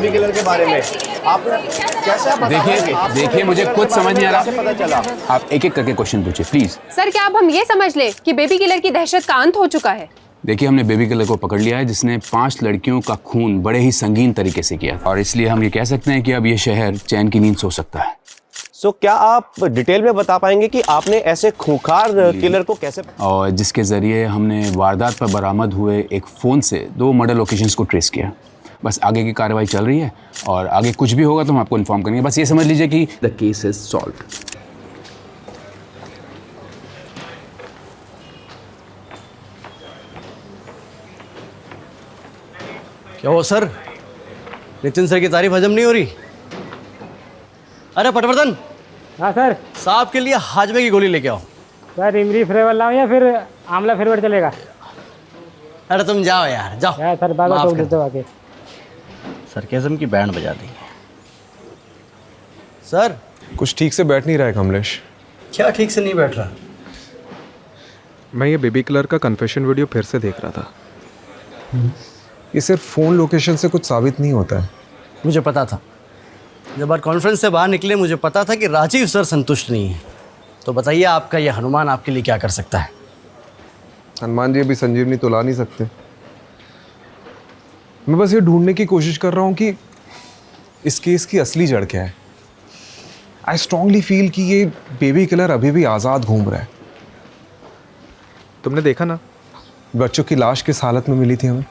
Baby killer के बारे में आप कैसे आप देखिए मुझे कुछ समझ नहीं आ रहा। पता चला? आप एक एक करके क्वेश्चन पूछिए प्लीज। सर क्या अब हम ये समझ लें कि बेबी किलर की दहशत का अंत हो चुका है? देखिए हमने बेबी किलर को पकड़ लिया है जिसने 5 लड़कियों का खून बड़े ही संगीन तरीके से किया और इसलिए हम ये कह सकते हैं कि अब ये शहर चैन की नींद सो सकता है। सो क्या आप डिटेल में बता पाएंगे कि आपने ऐसे खूंखार किलर को कैसे, और जिसके जरिए हमने वारदात पर बरामद हुए एक फ़ोन से 2 मर्डर लोकेशंस को ट्रेस किया। बस आगे की कार्रवाई चल रही है और आगे कुछ भी होगा तो हम आपको इन्फॉर्म करेंगे। बस ये समझ लीजिए कि द केस इज सॉल्व्ड। क्या हो सर, नितिन सर की तारीफ हजम नहीं हो रही? अरे पटवर्धन। हाँ सर। साहब के लिए हाजमे की गोली लेके आओ। सर इमली फ्लेवर लाऊं या फिर आंवला फ्लेवर चलेगा? अरे तुम जाओ यार, जाओ। यार सर बाबा माफ तो कर देते आके। सरकेज़म की बैंड बजा दी सर। कुछ ठीक से बैठ नहीं रहा है कमलेश। क्या ठीक से नहीं बैठ रहा? मैं ये बेबी किलर का कन्फेशन वीडियो फिर से देख रहा था। ये सिर्फ फ़ोन लोकेशन से कुछ साबित नहीं होता है। मुझे पता था, जब बार कॉन्फ्रेंस से बाहर निकले मुझे पता था कि राजीव सर संतुष्ट नहीं है। तो बताइए आपका ये हनुमान आपके लिए क्या कर सकता है? हनुमान जी अभी संजीवनी तो ला नहीं सकते। मैं बस ये ढूंढने की कोशिश कर रहा हूँ कि इस केस की असली जड़ क्या है। आई स्ट्रांगली फील कि ये बेबी किलर अभी भी आज़ाद घूम रहा है। तुमने देखा ना, बच्चों की लाश किस हालत में मिली थी हमें।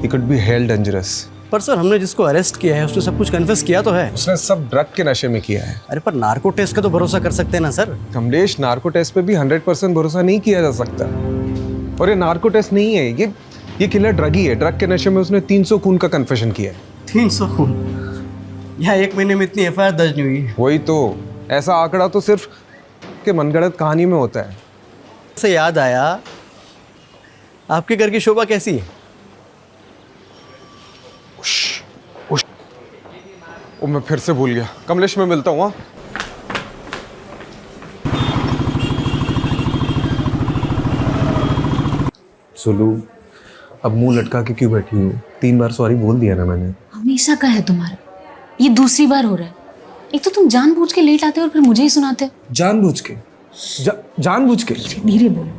He could be held dangerous। पर सर हमने जिसको अरेस्ट किया है उसने सब कुछ कन्फेस किया तो है। उसने सब ड्रग के नशे में किया है। अरे पर नार्को टेस्ट का तो भरोसा कर सकते हैं ना सर। कमलेश, नार्को टेस्ट पे भी 100% भरोसा नहीं किया जा सकता। और ये नार्को टेस्ट नहीं है, ये किलर ड्रगी है। ड्रग के नशे में उसने 300 खून का कन्फेशन किया है। 300 खून? यहाँ 1 महीने में इतनी FIR दर्ज नहीं हुई। वही तो, ऐसा आंकड़ा तो सिर्फ के मनगढ़ंत कहानी में होता है। से याद आया, आपके घर की शोभा कैसी है? ओ मैं फिर से भूल गया। कमलेश मैं मिलता हूँ। सुलू, अब मुंह लटका के क्यों बैठी हूँ? 3 बार सॉरी बोल दिया ना मैंने। हमेशा का है तुम्हारा, ये दूसरी बार हो रहा है। एक तो तुम जानबूझ के लेट आते हो और फिर मुझे ही सुनाते हो। जानबूझ के? जानबूझ के? धीरे बोलो,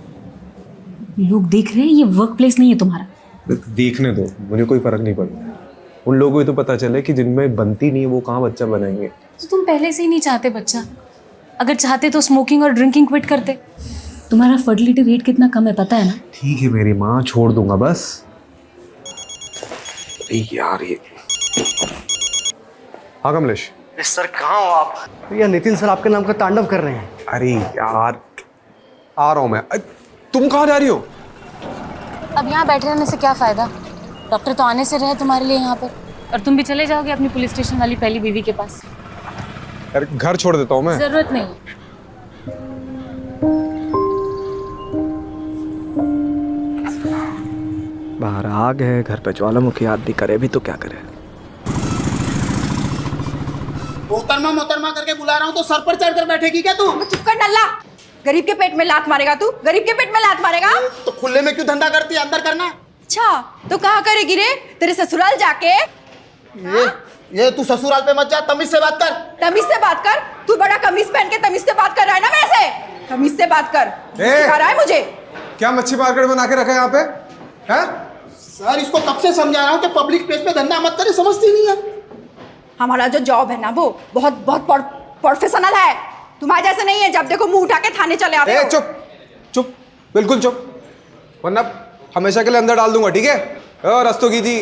लोग देख रहे हैं। ये वर्क प्लेस नहीं है तुम्हारा। देखने दो, मुझे कोई फर्क नहीं पड़ता। उन लोगों को तो पता चले कि जिनमें बनती नहीं है वो कहाँ बच्चा बनाएंगे। तो तुम पहले से ही नहीं चाहते बच्चा। अगर चाहते तो स्मोकिंग और ड्रिंकिंग क्विट करते। तुम्हारा फर्टिलिटी रेट कितना कम है पता है ना? ठीक है मेरी माँ, छोड़ दूंगा बस। यार ये। हाँ कमलेश। सर कहाँ हो आप? भैया नितिन सर आपके नाम का तांडव कर रहे हैं। अरे यार, आ रहा हूँ मैं। तुम कहाँ जा रही हो? अब यहाँ बैठे रहने से क्या फायदा? डॉक्टर तो आने से रहे तुम्हारे लिए यहाँ पर। और तुम भी चले जाओगे अपनी पुलिस स्टेशन वाली पहली बीवी के पास। यार घर छोड़ देता हूँ मैं। जरूरत नहीं। बाहर आग है, घर पे ज्वालामुखी आदमी करे भी तो क्या करे। मोहतरमा करके बुला रहा हूँ तो सर पर चढ़ कर बैठेगी क्या तू? चुप कर नल्ला। गरीब के पेट में लात मारेगा तू? गरीब के पेट में लात मारेगा? तो खुले में क्यों धंधा करती है? अंदर करना। अच्छा तो कहाँ करेगी रे? तेरे ससुराल जाके? ये तू ससुराल पे मत जा, तमीज से बात कर। तमीज से बात कर? तू बड़ा कमीज पहन के तमीज से बात कर रहा है ना मेरे से? तमीज से बात कर। सिखा रहा है मुझे? क्या मच्छी मार्केट बना के रखा है यहाँ पे? हैं? सर इसको कब से समझा रहा हूँ कि पब्लिक प्लेस पे धंधा मत करे, समझती नहीं है। हमारा जो जॉब है ना वो बहुत बहुत प्रोफेशनल है। तुम्हारे जैसे नहीं है, जब देखो मुंह उठा के थाने चले आते हो। चुप चुप, बिल्कुल चुप, वरना हमेशा के लिए अंदर डाल दूंगा, ठीक है? और रस्तोगी जी,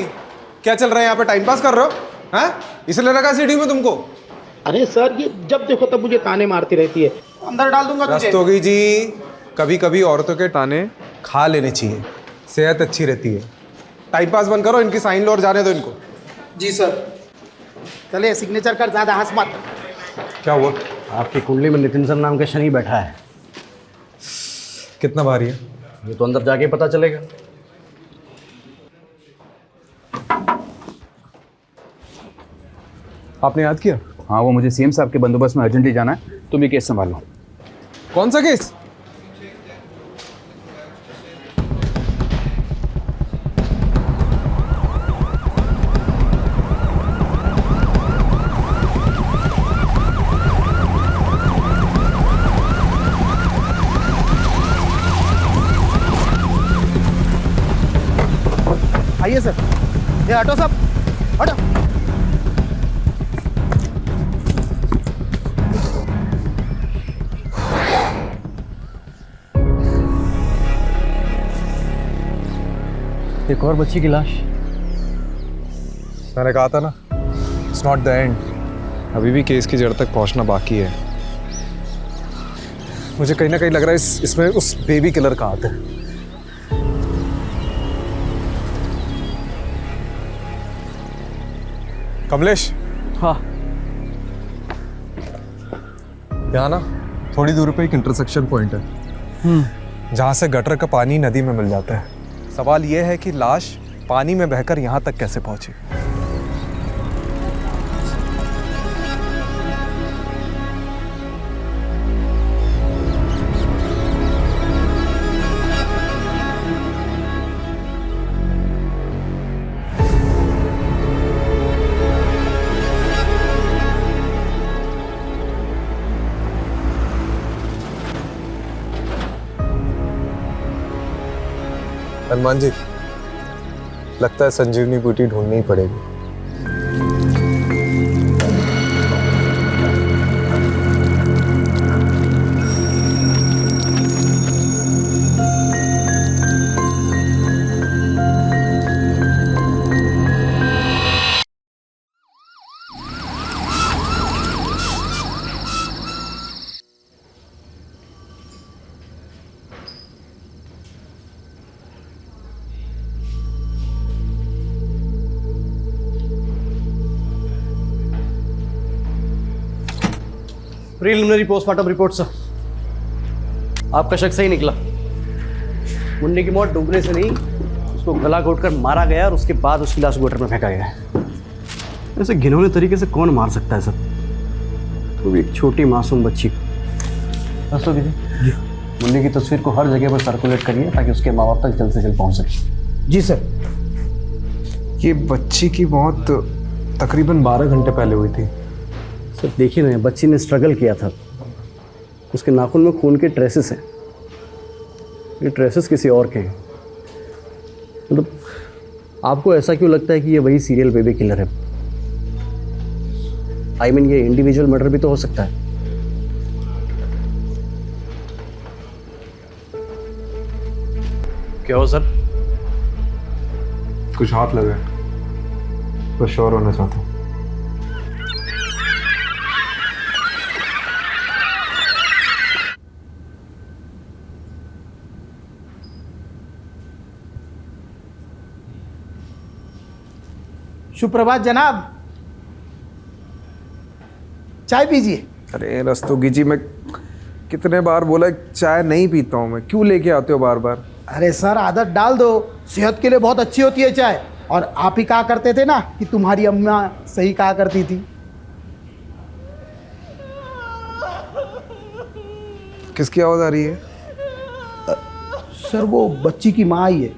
क्या चल रहा है यहाँ पे? टाइम पास कर रहे हो? हैं? इसलिए रखा सीढ़ी में तुमको? अरे सर ये जब देखो तब मुझे ताने मारती रहती है। अंदर डाल दूंगा तुझे। रस्तोगी जी, कभी कभी औरतों के ताने खा लेने चाहिए, सेहत अच्छी रहती है। टाइम पास बंद करो, इनकी साइन लो और जाने दो इनको। जी सर। चले सिग्नेचर कर, ज्यादा हंस मत। क्या हुआ? आपकी कुंडली में नितिन सर नाम का शनि बैठा है। कितना भारी है? ये तो अंदर जाके पता चलेगा। आपने याद किया? हाँ, वो मुझे सीएम साहब के बंदोबस्त में अर्जेंटली जाना है, तुम ये केस संभाल लो। कौन सा केस? आइए सर, ये हटो सब, हटो। एक और बच्ची की लाश। मैंने कहा था ना, इट्स नॉट द एंड। अभी भी केस की जड़ तक पहुंचना बाकी है। मुझे कहीं ना कहीं लग रहा है इसमें उस बेबी किलर का हाथ है। कमलेश। हाँ। यहाँ ना थोड़ी दूर पे एक इंटरसेक्शन पॉइंट है जहाँ से गटर का पानी नदी में मिल जाता है। सवाल यह है कि लाश पानी में बहकर यहाँ तक कैसे पहुंची। हनुमान जी, लगता है संजीवनी बूटी ढूंढनी ही पड़ेगी। प्रीलिमिनरी पोस्टमार्टम रिपोर्ट सर, आपका शक सही निकला। मुन्नी की मौत डूबने से नहीं, उसको गला घोटकर मारा गया और उसके बाद उसकी लाश गटर में फेंका गया है। ऐसे घिनौने तरीके से कौन मार सकता है सर, वो भी एक छोटी मासूम बच्ची को। बस जी, मुन्नी की तस्वीर को हर जगह पर सर्कुलेट करिए ताकि उसके माँ बाप तक जल्द से जल्द पहुँच सके। जी सर। ये बच्ची की मौत तकरीबन 12 घंटे पहले हुई थी। सर देखिए ना, बच्ची ने स्ट्रगल किया था, उसके नाखून में खून के ट्रेसेस हैं। ये ट्रेसेस किसी और के हैं। मतलब आपको ऐसा क्यों लगता है कि ये वही सीरियल बेबी किलर है? आई मीन ये इंडिविजुअल मर्डर भी तो हो सकता है। क्या हो सर? कुछ हाथ लगे तो श्योर होना चाहता हूँ। सुप्रभात जनाब, चाय पीजिए। अरे रस्तोगी जी, मैं कितने बार बोला चाय नहीं पीता हूँ मैं, क्यों लेके आते हो बार बार? अरे सर आदत डाल दो, सेहत के लिए बहुत अच्छी होती है चाय। और आप ही कहा करते थे ना कि तुम्हारी अम्मा सही कहा करती थी। किसकी आवाज आ रही है? सर वो बच्ची की माँ आई है।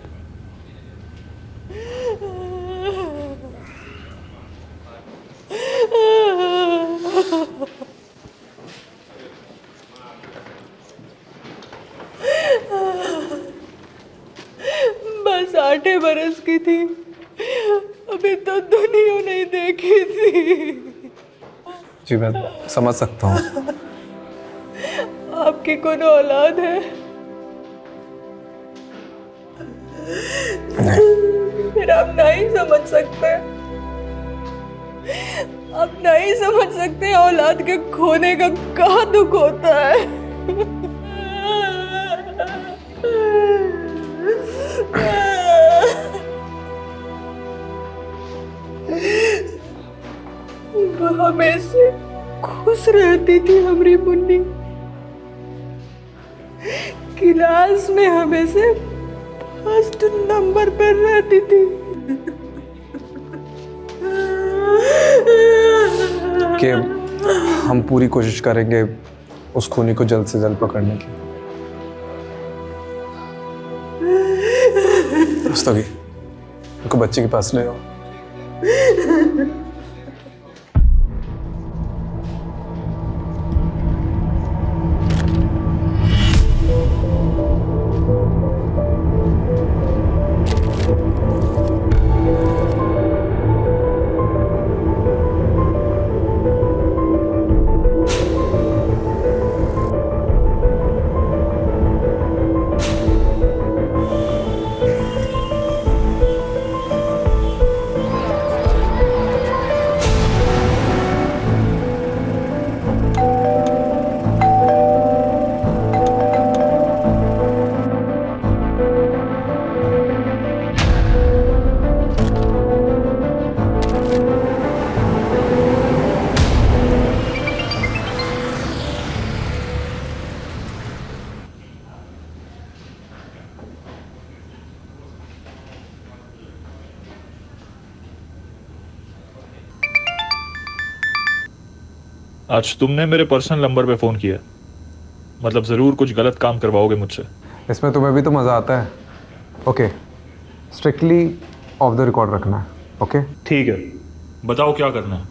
बस 8 बरस की थी, अभी तो दुनिया नहीं देखी थी। जी मैं समझ सकता हूँ। आपकी कौन औलाद है? फिर आप नहीं समझ सकते, आप नहीं समझ सकते औलाद के खोने का क्या दुख होता है। वो हमेशा खुश रहती थी हमारी मुन्नी, क्लास में हमेशा फर्स्ट नंबर पर रहती थी। कि हम पूरी कोशिश करेंगे उस खूनी को जल्द से जल्द पकड़ने की। रस्तोगी, उनको बच्चे के पास ले आओ। आज तुमने मेरे पर्सनल नंबर पे फ़ोन किया, मतलब ज़रूर कुछ गलत काम करवाओगे मुझसे। इसमें तुम्हें भी तो मज़ा आता है। Okay, strictly of the record रखना है। ओके ठीक है, बताओ क्या करना है।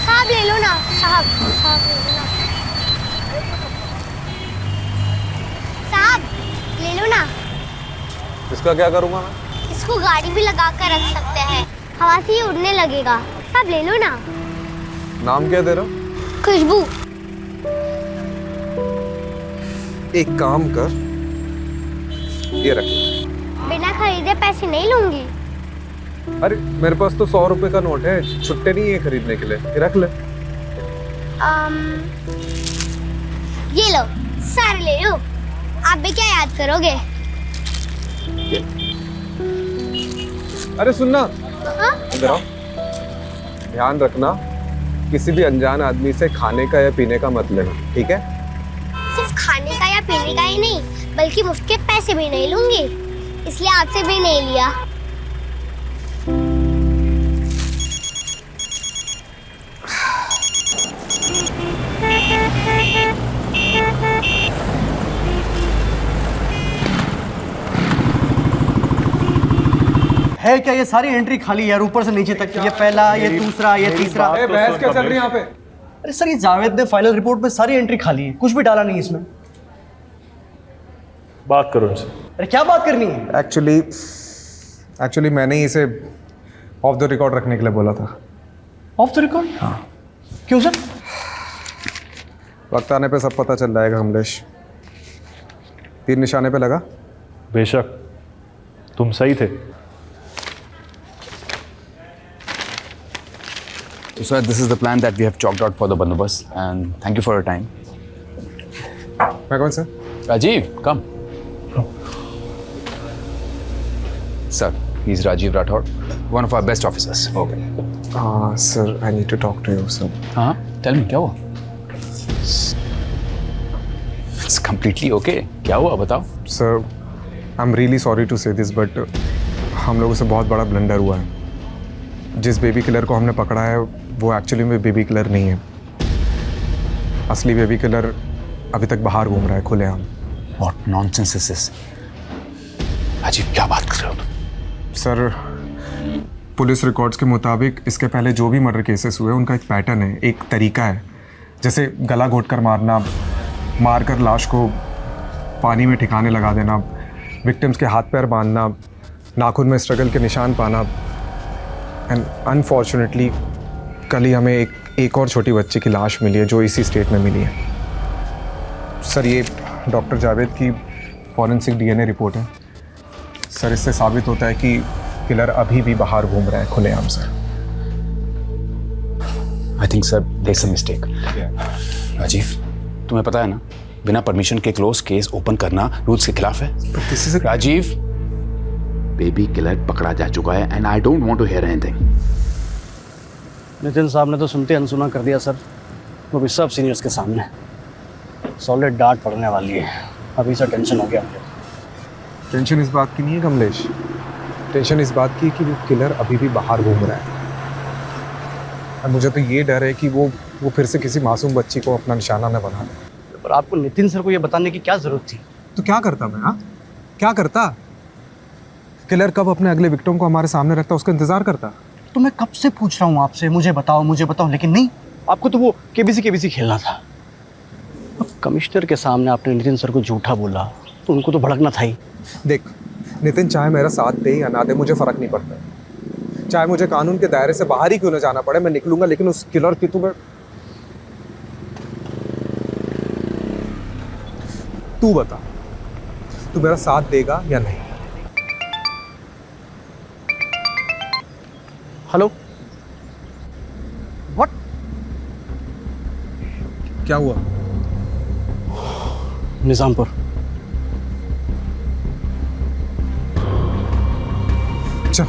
साहब ले लो ना, साहब ले लो ना, साहब ले लो ना। इसका क्या करूँगा मैं? इसको गाड़ी भी लगा कर रख सकते हैं, हवा से ही उड़ने लगेगा। साहब ले लो ना। नाम क्या तेरा? खुशबू। एक काम कर, ये रख। बिना खरीदे पैसे नहीं लूंगी। अरे मेरे पास तो 100 रुपए का नोट है, छुट्टे नहीं है खरीदने के लिए, ये रख ले। ये लो, सारे ले लो। आप भी क्या याद करोगे? अरे सुनना, हाँ? इधर आओ। ध्यान रखना, किसी भी अनजान आदमी से खाने का या पीने का मत लेना, ठीक है? सिर्फ खाने का या पीने का ही नहीं, बल्कि मुफ्त के पैसे भी नहीं लूंगी, इसलिए आपसे भी नहीं लिया। है क्या ये सारी एंट्री खाली यार, ऊपर से नीचे तक। ये पहला, ये दूसरा, ये तीसरा। बहस क्या चल रही है यहाँ पे? अरे सर, ये जावेद ने फाइनल रिपोर्ट में सारी एंट्री खाली है, कुछ भी डाला नहीं इसमें। बात करो इनसे। अरे क्या बात करनी है? एक्चुअली मैंने ही इसे ऑफ द रिकॉर्ड रखने के लिए बोला था। Of the record? हाँ। क्यों सर? वक्त आने पे सब पता चल जाएगा कमलेश। तीर निशाने पे लगा? बेशक, तुम सही थे। So sir, this is the plan that we have chalked out for the bandobast, and thank you for your time. मैं कौन sir? Rajiv, come. Sir, he's Rajiv Rathod, one of our best officers. Okay. Sir, I need to talk to you, sir. हाँ, tell me क्या हुआ? It's completely okay. क्या हुआ बताओ? Sir, I'm really sorry to say this, but हम लोगों से बहुत बड़ा ब्लंडर हुआ है। जिस बेबी किलर को हमने पकड़ा है वो एक्चुअली में बेबी किलर नहीं है। असली बेबी किलर अभी तक बाहर घूम रहा है खुलेआम। What nonsense is this? अजीब क्या बात कर रहे हो तुम? सर, पुलिस रिकॉर्ड्स के मुताबिक इसके पहले जो भी मर्डर केसेस हुए उनका एक पैटर्न है, एक तरीका है। जैसे गला घोंटकर मारना, मारकर लाश को पानी में ठिकाने लगा देना, विक्टिम्स के हाथ पैर बांधना, नाखून में स्ट्रगल के निशान पाना। एंड अनफॉर्चुनेटली कल ही हमें एक और छोटी बच्ची की लाश मिली है जो इसी स्टेट में मिली है। सर, ये डॉक्टर जावेद की फॉरेंसिक डीएनए रिपोर्ट है। सर, इससे साबित होता है कि किलर अभी भी बाहर घूम रहा है खुलेआम से। I think sir, there's a mistake. Rajiv, तुम्हें पता है ना, बिना परमिशन के क्लोज केस ओपन करना रूल्स के खिलाफ है। राजीव, बेबी किलर पकड़ा जा चुका है and I don't want to hear anything. Nitin साहब ने तो सुनते अनसुना कर दिया सर, वो भी सब सीनियर्स के सामने। सॉलिड डांट पड़ने वाली है। अभी से टेंशन हो गया मुझे। टेंशन इस बात की नहीं है कमलेश, टेंशन इस बात की कि वो किलर अभी भी बाहर घूम रहा है। और मुझे तो ये डर है कि वो फिर से किसी मासूम बच्ची को अपना निशाना न बना ले। पर आपको नितिन सर को ये बताने की क्या जरूरत थी? तो क्या करता मैं? हाँ, क्या करता? किलर कब अपने अगले विक्टिम को हमारे सामने रखता, उसका इंतजार करता। तो मैं कब से पूछ रहा हूँ आपसे, मुझे बताओ, लेकिन नहीं, आपको तो वो केबीसी खेलना था। अब कमिश्नर के सामने आपने नितिन सर को झूठा बोला तो उनको तो भड़कना था ही। देख नितिन, चाहे मेरा साथ दे या ना दे मुझे फ़र्क नहीं पड़ता। चाहे मुझे कानून के दायरे से बाहर ही क्यों ना जाना पड़े, मैं निकलूंगा, लेकिन उस किलर की तू बता, तू मेरा साथ देगा या नहीं? Hello, what? क्या हुआ? निजामपुर। चल।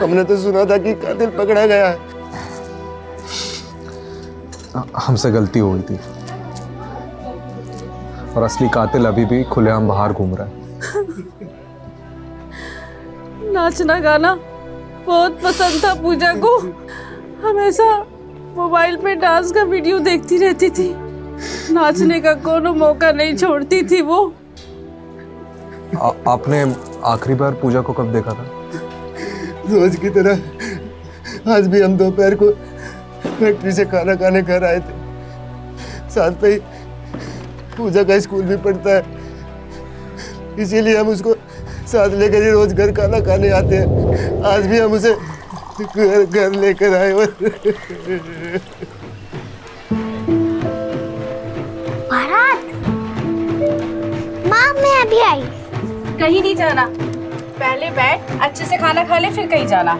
हमने तो सुना था कि कातिल पकड़ा गया है। हमसे गलती हो गई थी और असली कातिल अभी भी खुलेआम बाहर घूम रहा है। नाचना गाना बहुत पसंद था पूजा को। हमेशा मोबाइल पे डांस का वीडियो देखती रहती थी। नाचने का कोनो मौका नहीं छोड़ती थी वो। आपने आखिरी बार पूजा को कब देखा था? रोज की तरह आज भी हम दोपहर को फैक्ट्री से खाना खाने घर आए थे। साथ में ही पूजा का स्कूल भी पढ़ता है, इसीलिए हम उसको साथ लेकर ही रोज घर खाना खाने आते हैं। आज भी हम उसे घर लेकर आए। भारत, माँ मैं अभी आई। कहीं नहीं जाना, पहले बैठ अच्छे से खाना खा ले फिर कहीं जाना।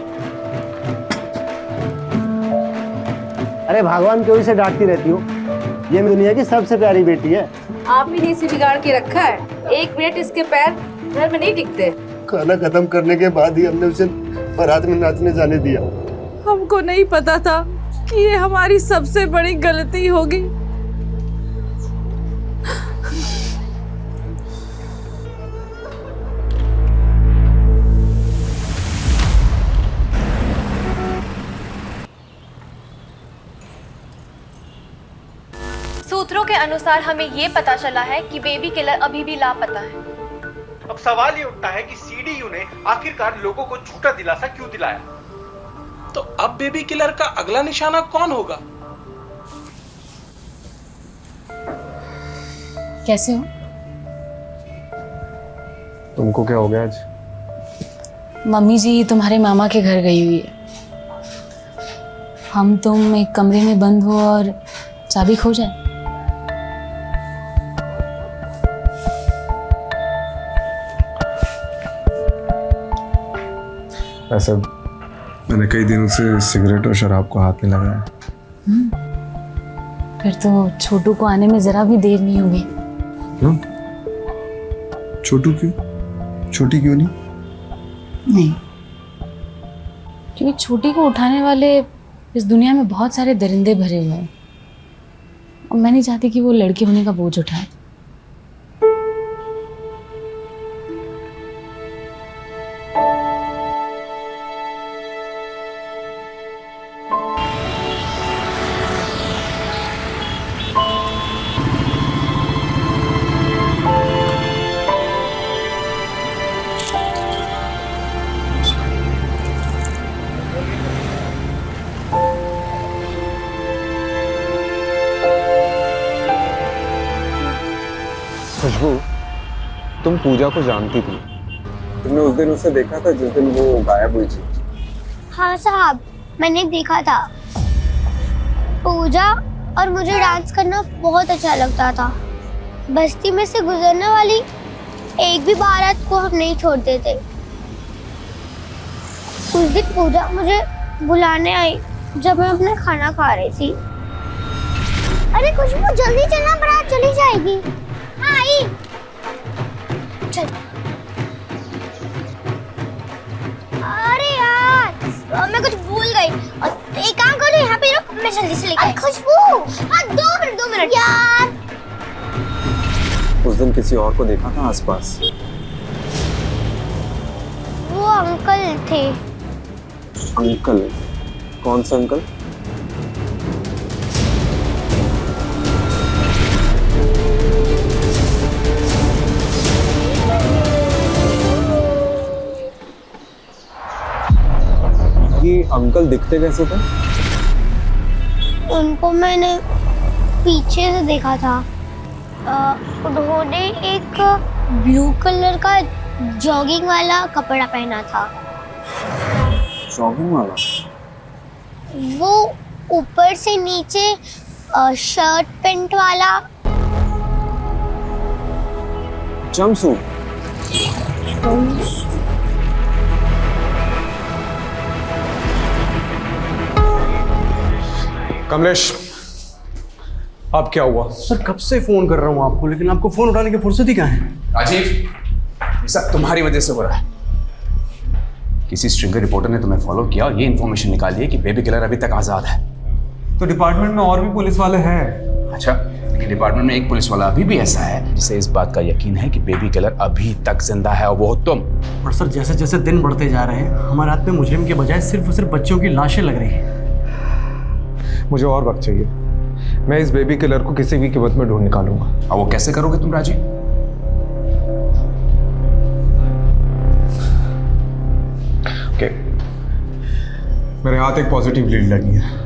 अरे भगवान क्यों इसे डांटती रहती हो? ये दुनिया की सबसे प्यारी बेटी है। आप ही ने इसे बिगाड़ के रखा है। 1 मिनट इसके पैर घर में नहीं टिकते। खाना खत्म करने के बाद ही हमने उसे बारात में नाचने जाने दिया। हमको नहीं पता था कि ये हमारी सबसे बड़ी गलती होगी। सूत्रों के अनुसार हमें ये पता चला है कि बेबी किलर अभी भी लापता है। अब सवाल ये उठता है कि सीडीयू ने आखिरकार लोगों को झूठा दिलासा क्यों दिलाया? तो अब बेबी किलर का अगला निशाना कौन होगा? कैसे हो? तुमको क्या हो गया आज? मम्मी जी तुम्हारे मामा के घर गई हुई है। हम तुम एक कमरे में बंद हो और चाबी खो जाए। ऐसे मैंने कई दिनों से सिगरेट और शराब को हाथ नहीं लगाया। फिर तो छोटू को आने में जरा भी देर नहीं होगी। क्यों? छोटू क्यों? छोटी क्यों नहीं? नहीं, क्योंकि छोटी को उठाने वाले इस दुनिया में बहुत सारे दरिंदे भरे हुए हैं और मैं नहीं चाहती कि वो लड़के होने का बोझ उठाए। खुशबू, तुम पूजा को जानती थी? तुमने उस दिन उसे देखा था जिस दिन वो गायब हुई थी? हाँ साहब, मैंने देखा था। पूजा और मुझे डांस करना बहुत अच्छा लगता था। बस्ती में से गुजरने वाली एक भी बारात को हम नहीं छोड़ते थे। उस दिन पूजा मुझे बुलाने आई जब मैं अपना खाना खा रही थी। अरे खुशबू जल्दी चलना, बारात चली जाएगी। हाँ आई। चल। अरे यार मैं कुछ भूल गई। एक काम करो, यहाँ पे रुक, मैं जल्दी से लेकर। खुशबू हाँ 2 मिनट यार। उस दिन किसी और को देखा था आसपास? वो अंकल थे। अंकल? कौन सा अंकल? ये अंकल दिखते कैसे थे? उनको मैंने पीछे से देखा था। उन्होंने एक ब्लू कलर का जॉगिंग वाला कपड़ा पहना था। जॉगिंग वाला? वो ऊपर से नीचे शर्ट पैंट वाला। जंपसूट? कमलेश, अब क्या हुआ? सर कब से फोन कर रहा हूँ आपको, लेकिन आपको फोन उठाने की फुर्सत ही कहाँ है? राजीव, ये सब तुम्हारी वजह से हो रहा है। किसी स्ट्रिंगर रिपोर्टर ने तुम्हें फॉलो किया और ये इन्फॉर्मेशन निकाली है कि बेबी किलर अभी तक आज़ाद है। तो डिपार्टमेंट में और भी पुलिस वाले हैं। अच्छा, लेकिन डिपार्टमेंट में एक पुलिस वाला अभी भी ऐसा है जिसे इस बात का यकीन है कि बेबी किलर अभी तक जिंदा है, और वो तुम। पर सर, जैसे जैसे दिन बढ़ते जा रहे हैं हमारे हाथ में मुजरिम के बजाय सिर्फ और सिर्फ बच्चों की लाशें लग रही हैं। मुझे और वक्त चाहिए। मैं इस बेबी किलर को किसी भी कीमत में ढूंढ निकालूंगा। और वो कैसे करोगे तुम राजी? ओके, मेरे हाथ एक पॉजिटिव लीड लगी है।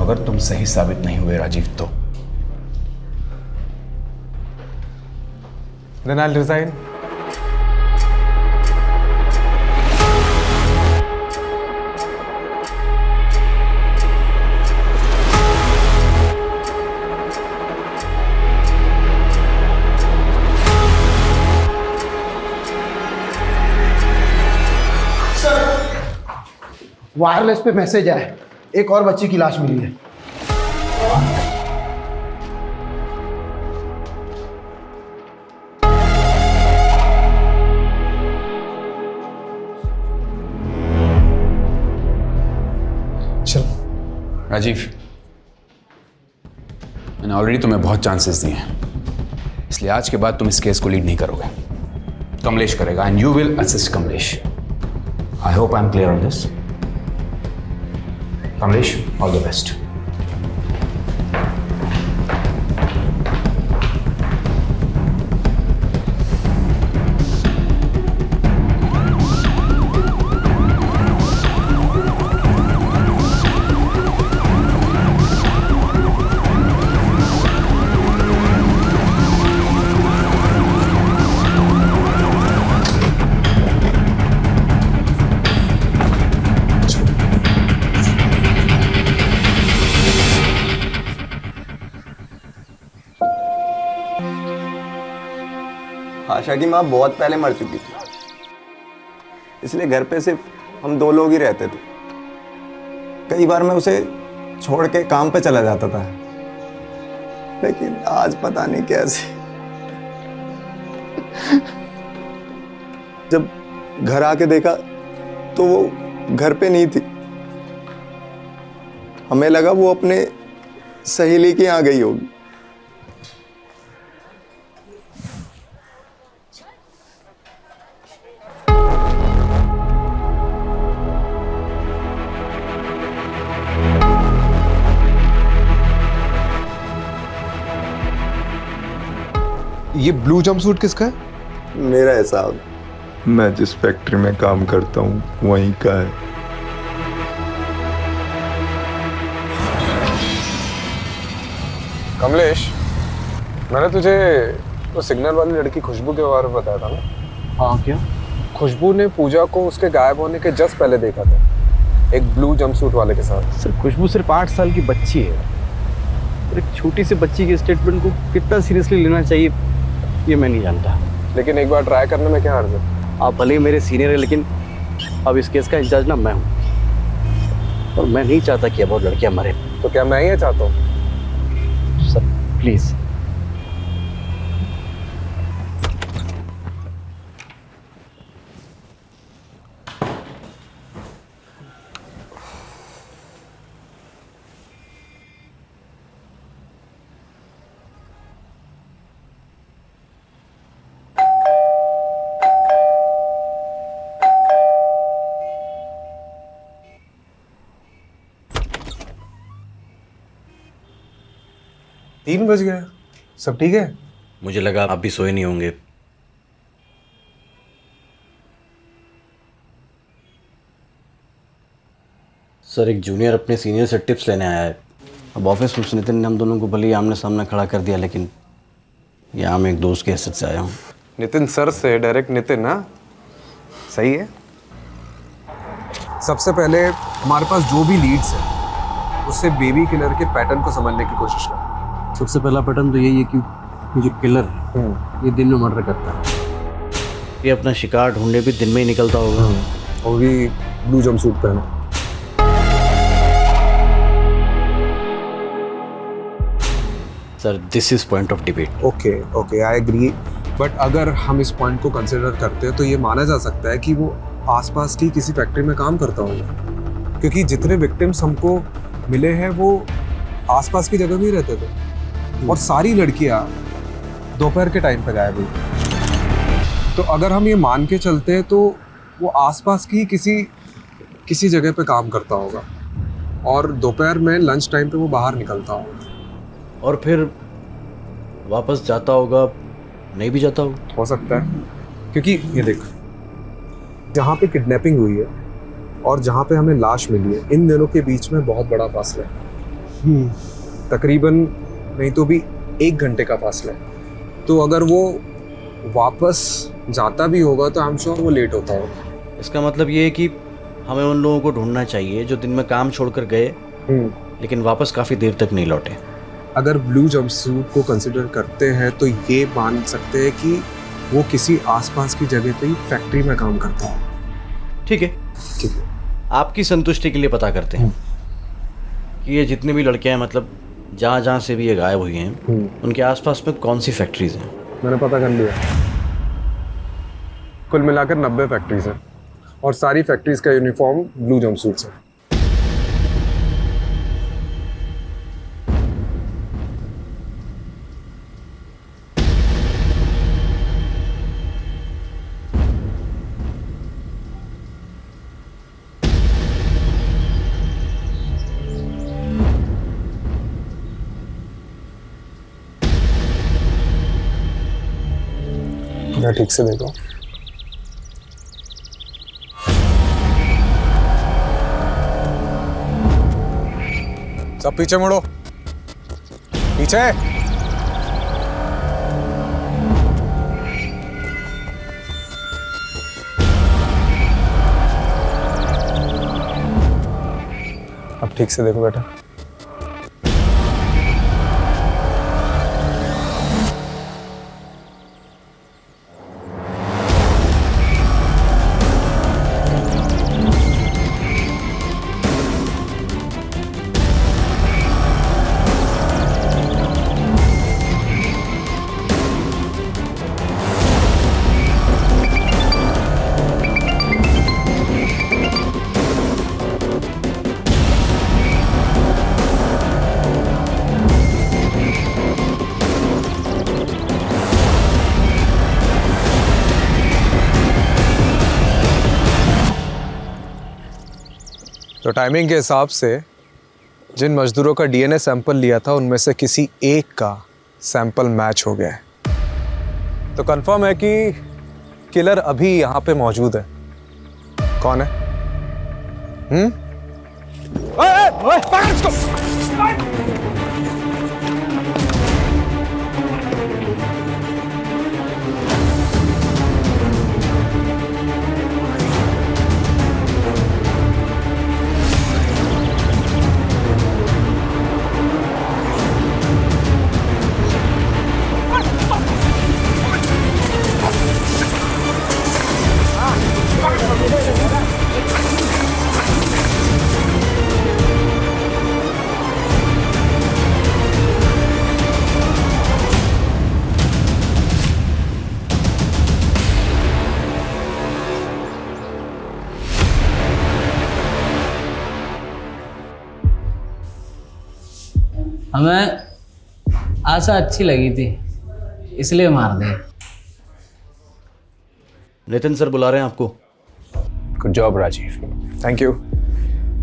अगर तुम सही साबित नहीं हुए राजीव तो Then I'll resign. वायरलेस पे मैसेज आया, एक और बच्ची की लाश मिली है। चल राजीव, मैंने ऑलरेडी तुम्हें बहुत चांसेस दिए हैं, इसलिए आज के बाद तुम इस केस को लीड नहीं करोगे। कमलेश करेगा and you will assist Kamlesh. I hope I am clear on this. Kamlesh, all the best. Asha की माँ बहुत पहले मर चुकी थी, इसलिए घर पे सिर्फ हम दो लोग ही रहते थे। कई बार मैं उसे छोड़ के काम पे चला जाता था, लेकिन आज पता नहीं कैसे जब घर आके देखा तो वो घर पे नहीं थी। हमें लगा वो अपने सहेली के यहाँ गई होगी। ये ब्लू जंपसूट किसका है? मेरा है साहब, मैं जिस फैक्ट्री में काम करता हूँ वहीं का है। कमलेश, मैंने तुझे वो सिग्नल वाली लड़की खुशबू के बारे में बताया था ना? हाँ, क्या? खुशबू ने पूजा को उसके गायब होने के जस्ट पहले देखा था, एक ब्लू जंपसूट वाले के साथ। सर, खुशबू सिर्फ 8 साल की बच्ची है, और एक छोटी सी बच्ची के स्टेटमेंट को कितना सीरियसली लेना चाहिए ये मैं नहीं जानता। लेकिन एक बार ट्राई करने में क्या हर्ज है? आप भले ही मेरे सीनियर है, लेकिन अब इस केस का इंचार्ज ना मैं हूँ, और मैं नहीं चाहता कि अब और लड़कियां मरे। तो क्या मैं ये चाहता हूँ? Sir please. तीन बज गया, सब ठीक है? मुझे लगा आप भी सोए नहीं होंगे। सर, एक जूनियर अपने सीनियर से टिप्स लेने आया है। अब ऑफिस में नितिन ने हम दोनों को भले ही आमने सामने खड़ा कर दिया, लेकिन यहाँ मैं एक दोस्त की हैसियत से आया हूँ। नितिन सर से डायरेक्ट नितिन? ना सही है। सबसे पहले हमारे पास जो भी लीड्स है उससे बेबी किलर के पैटर्न को समझने की कोशिश कर। सबसे पहला पैटर्न तो यही है कि ये जो किलर ये दिन में मर्डर करता है। ये अपना शिकार ढूंढने भी दिन में ही निकलता होगा, और भी ब्लू जंपसूट पहना। Sir, this is point of debate. Okay, I agree, but अगर हम इस पॉइंट को कंसिडर करते हैं तो ये माना जा सकता है कि वो आसपास की किसी फैक्ट्री में काम करता होगा, क्योंकि जितने विक्टिम्स हमको मिले हैं वो आसपास की जगह में ही रहते थे और सारी लड़कियां दोपहर के टाइम पे गायब हुई। तो अगर हम ये मान के चलते हैं तो वो आसपास की किसी जगह पे काम करता होगा और दोपहर में लंच टाइम पे वो बाहर निकलता होगा और फिर वापस जाता होगा, नहीं भी जाता हो सकता है, क्योंकि ये देख, जहाँ पे किडनैपिंग हुई है और जहाँ पे हमें लाश मिली है, इन दोनों के बीच में बहुत बड़ा फासला है। तकरीबन नहीं तो भी 1 घंटे का फासला है। तो अगर वो वापस जाता भी होगा तो आई एम श्योर वो लेट होता होगा। इसका मतलब ये है कि हमें उन लोगों को ढूंढना चाहिए जो दिन में काम छोड़कर गए लेकिन वापस काफ़ी देर तक नहीं लौटे। अगर ब्लू जंपसूट को कंसिडर करते हैं तो ये मान सकते हैं कि वो किसी आसपास की जगह पे ही फैक्ट्री में काम करता है। ठीक है, आपकी संतुष्टि के लिए पता करते हैं कि ये जितनी भी लड़कियां हैं, मतलब जहाँ जहाँ से भी ये गायब हुई हैं, उनके आसपास में कौन सी फैक्ट्रीज हैं। मैंने पता कर लिया, कुल मिलाकर 90 फैक्ट्रीज हैं और सारी फैक्ट्रीज का यूनिफॉर्म ब्लू जंपसूट्स है। मैं ठीक से देखो, सब पीछे मुड़ो, पीछे। अब ठीक से देखो बेटा। तो टाइमिंग के हिसाब से जिन मजदूरों का डीएनए सैंपल लिया था उनमें से किसी एक का सैंपल मैच हो गया है। तो कंफर्म है कि किलर अभी यहाँ पे मौजूद है। कौन है? हमें आशा अच्छी लगी थी इसलिए मार दे। नितिन सर बुला रहे हैं आपको। Good job Rajiv. Thank you.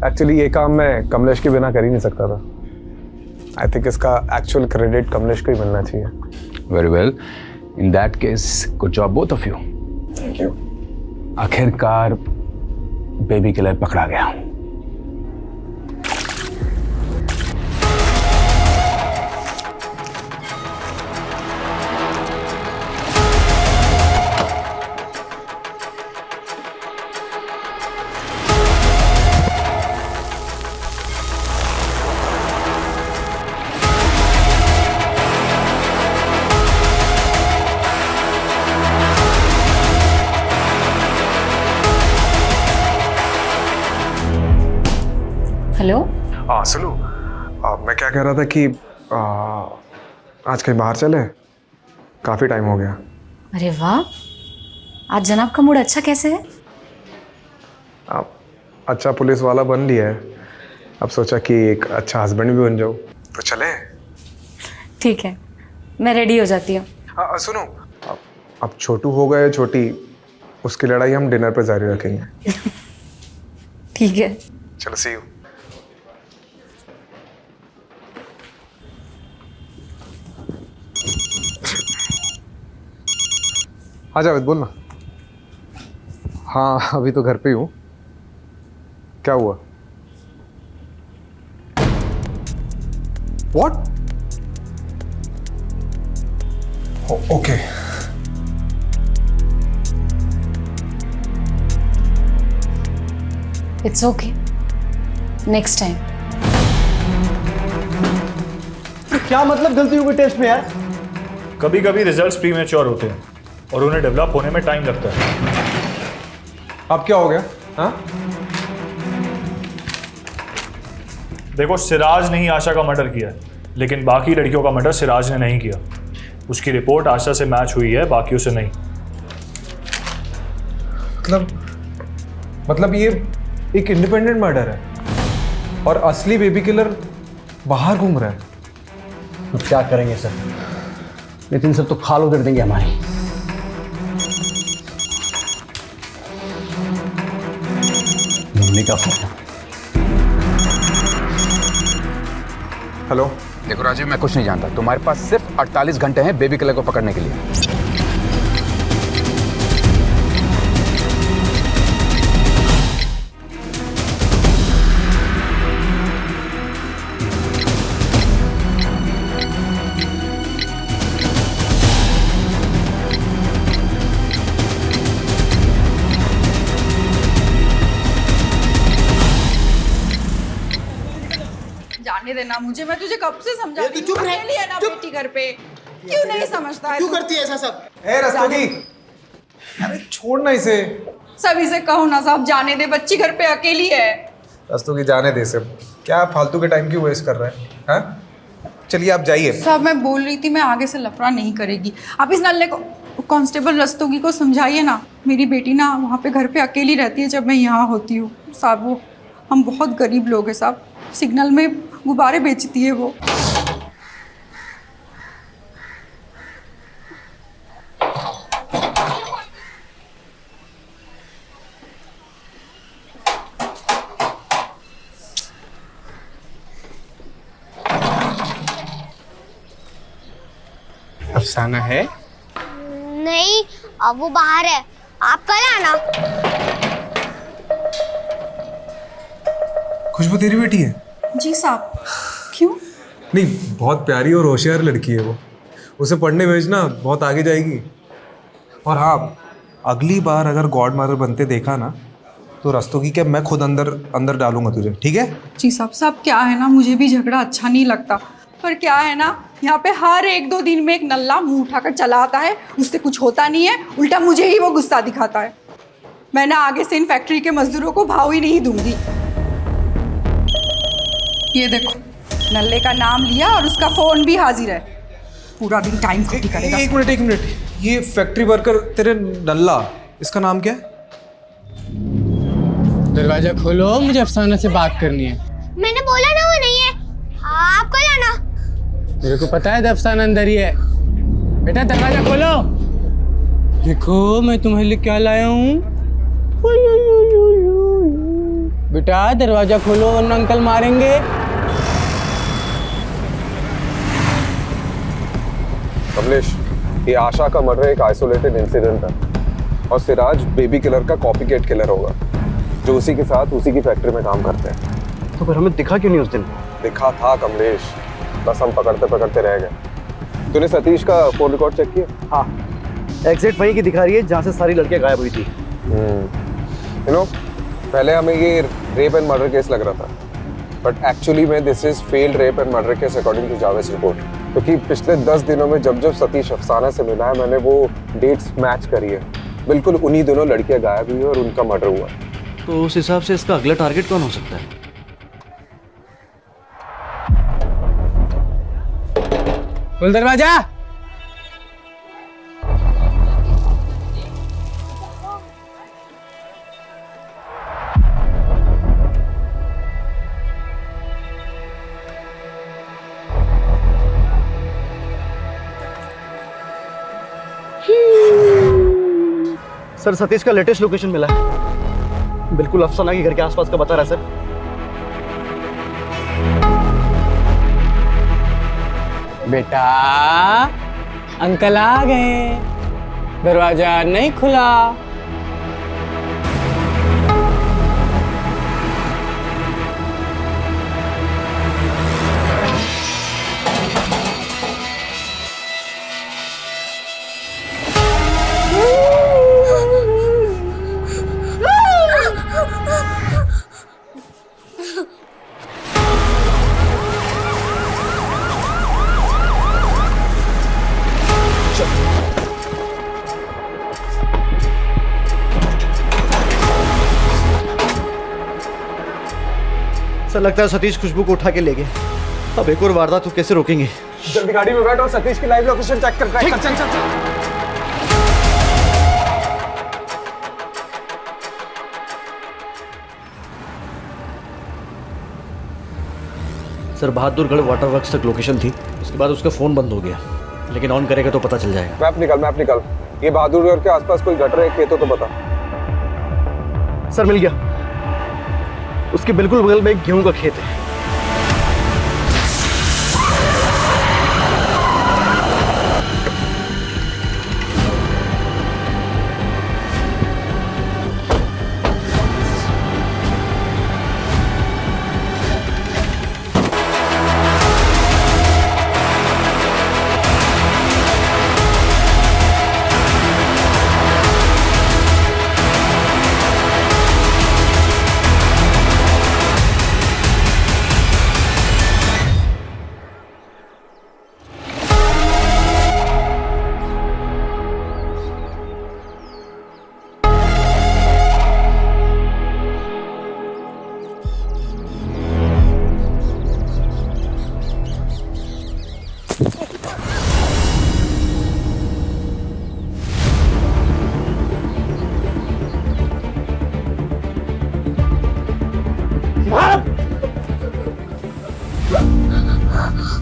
Actually ये काम मैं कमलेश के बिना कर ही नहीं सकता था। आई थिंक इसका एक्चुअल क्रेडिट कमलेश को ही मिलना चाहिए। Very well, in that case good job both of you. Thank you. आखिरकार बेबी किलर पकड़ा गया। हेलो। हाँ सुनो, मैं क्या कह रहा था कि आज कहीं बाहर चले, काफ़ी टाइम हो गया। अरे वाह, आज जनाब का मूड अच्छा कैसे है? आप अच्छा पुलिस वाला बन लिया है, अब सोचा कि एक अच्छा हस्बैंड भी बन जाओ, तो चले। ठीक है, मैं रेडी हो जाती हूँ। सुनो, अब छोटू हो गए छोटी, उसकी लड़ाई हम डिनर पे जारी रखेंगे। ठीक है, चलो, सी यू। आ जावेद, बोल ना। हाँ, अभी तो घर पे ही हूँ। क्या हुआ? What? Okay. It's okay, next time. क्या मतलब गलती हो गई टेस्ट में यार? कभी कभी रिजल्ट्स प्रीमेच्योर होते हैं और उन्हें डेवलप होने में टाइम लगता है। अब क्या हो गया? हाँ? देखो, सिराज ने ही आशा का मर्डर किया है, लेकिन बाकी लड़कियों का मर्डर सिराज ने नहीं किया। उसकी रिपोर्ट आशा से मैच हुई है, बाकियों से नहीं। मतलब ये एक इंडिपेंडेंट मर्डर है और असली बेबी किलर बाहर घूम रहा है। अब क्या करेंगे सर? नितिन सर तो खाल उधर देंगे हमारी। मम्मी का फोन। हेलो। देखो राजीव, मैं कुछ नहीं जानता। तुम्हारे पास सिर्फ 48 घंटे हैं बेबी किलर को पकड़ने के लिए। जाने देना मुझे, मैं तुझे कब से समझा रही हूँ। अकेली है ना बेटी घर पे, क्यों नहीं समझता है? क्यों करती है ऐसा सब? रस्तोगी, अरे छोड़ना इसे। सभी से कहो ना साहब, जाने दे, बच्ची घर पे अकेली है। रस्तोगी, जाने दे सब। क्या फालतू के टाइम क्यों वेस्ट कर रहे हैं? हाँ? चलिए आप जाइए। साहब मैं बोल रही थी, मैं आगे से लफड़ा नहीं करेगी। आप इस नल्ले को, कांस्टेबल रस्तोगी को समझाइए ना। मेरी बेटी ना वहाँ पे घर पे अकेली रहती है जब मैं यहाँ होती हूँ साहब। वो हम बहुत गरीब लोग हैं साहब, सिग्नल में गुब्बारे बेचती है वो। अफसाना है? नहीं, अब वो बाहर है, आप कल आना। खुशबू तेरी बेटी है? जी साहब। क्यों? नहीं, बहुत प्यारी और होशियार लड़की है वो। उसे पढ़ने भेजना, बहुत आगे जाएगी। और हाँ, अगली बार अगर गॉड मदर बनते देखा ना, तो रस्तोगी के मैं खुद अंदर डालूंगा तुझे, ठीक है? जी साहब। साहब क्या है ना, मुझे भी झगड़ा अच्छा नहीं लगता, पर क्या है ना, यहाँ पे हर 1-2 दिन में एक नल्ला मुंह उठाकर चला आता है, उससे कुछ होता नहीं है, उल्टा मुझे ही वो गुस्सा दिखाता है। मैं ना आगे से इन फैक्ट्री के मजदूरों को भाव ही नहीं दूंगी। ये देखो, नल्ले का नाम लिया और उसका फोन भी हाजिर है। पूरा दिन टाइम खोटी करेगा। एक मिनट, ये फैक्ट्री वर्कर तेरे नल्ला, इसका नाम क्या है? दरवाजा खोलो, मुझे अफसाना से बात करनी है। मैंने बोला ना वो नहीं है, आप कल आना। मेरे को पता है अफसाना अंदर ही है। बेटा दरवाजा खोलो। देखो मैं तुम्हारे लिए क्या लाया हूँ। बेटा दरवाजा खोलो वरना अंकल मारेंगे। कमलेश, ये आशा का मर्डर एक आइसोलेटेड इंसिडेंट है और सिराज बेबी किलर का कॉपीकैट किलर होगा जो उसी के साथ उसी की फैक्ट्री में काम करते हैं। तो फिर हमें दिखा क्यों नहीं उस दिन? दिखा था कमलेश, बस हम पकड़ते रह गए। तूने सतीश का फोन रिकॉर्ड चेक किया? हाँ, एग्जैक्ट वहीं की दिखा रही है जहाँ से सारी लड़कियाँ गायब हुई थी। पहले हमें ये रेप एंड मर्डर केस लग रहा था, बट एक्चुअली में this is failed rape and murder case according to Javed report. क्योंकि पिछले 10 दिनों में जब सतीश अफसाना से मिला है, मैंने वो डेट्स मैच करी है। बिल्कुल उन्हीं दोनों लड़कियां गायब हुई और उनका मर्डर हुआ। तो उस हिसाब से इसका अगला टारगेट कौन हो सकता है? खोल दरवाजा। सर सतीश का लेटेस्ट लोकेशन मिला है, बिल्कुल अफसाना के घर के आसपास का बता रहा है सर। बेटा अंकल आ गए, दरवाजा नहीं खुला। सर लगता है सतीश खुशबू को उठा के ले गए। अब एक और वारदात तो कैसे रोकेंगे? जल्दी गाड़ी में बैठो, सतीश की लाइव लोकेशन चेक कर। चल चल चल सर बहादुरगढ़ वाटर वर्क्स तक लोकेशन थी, उसके बाद उसका फोन बंद हो गया, लेकिन ऑन करेगा तो पता चल जाएगा। मैप निकाल। ये बहादुरगढ़ के आसपास कोई गटर है, खेत हो तो बता। सर मिल गया, उसके बिल्कुल बगल में एक गेहूं का खेत है।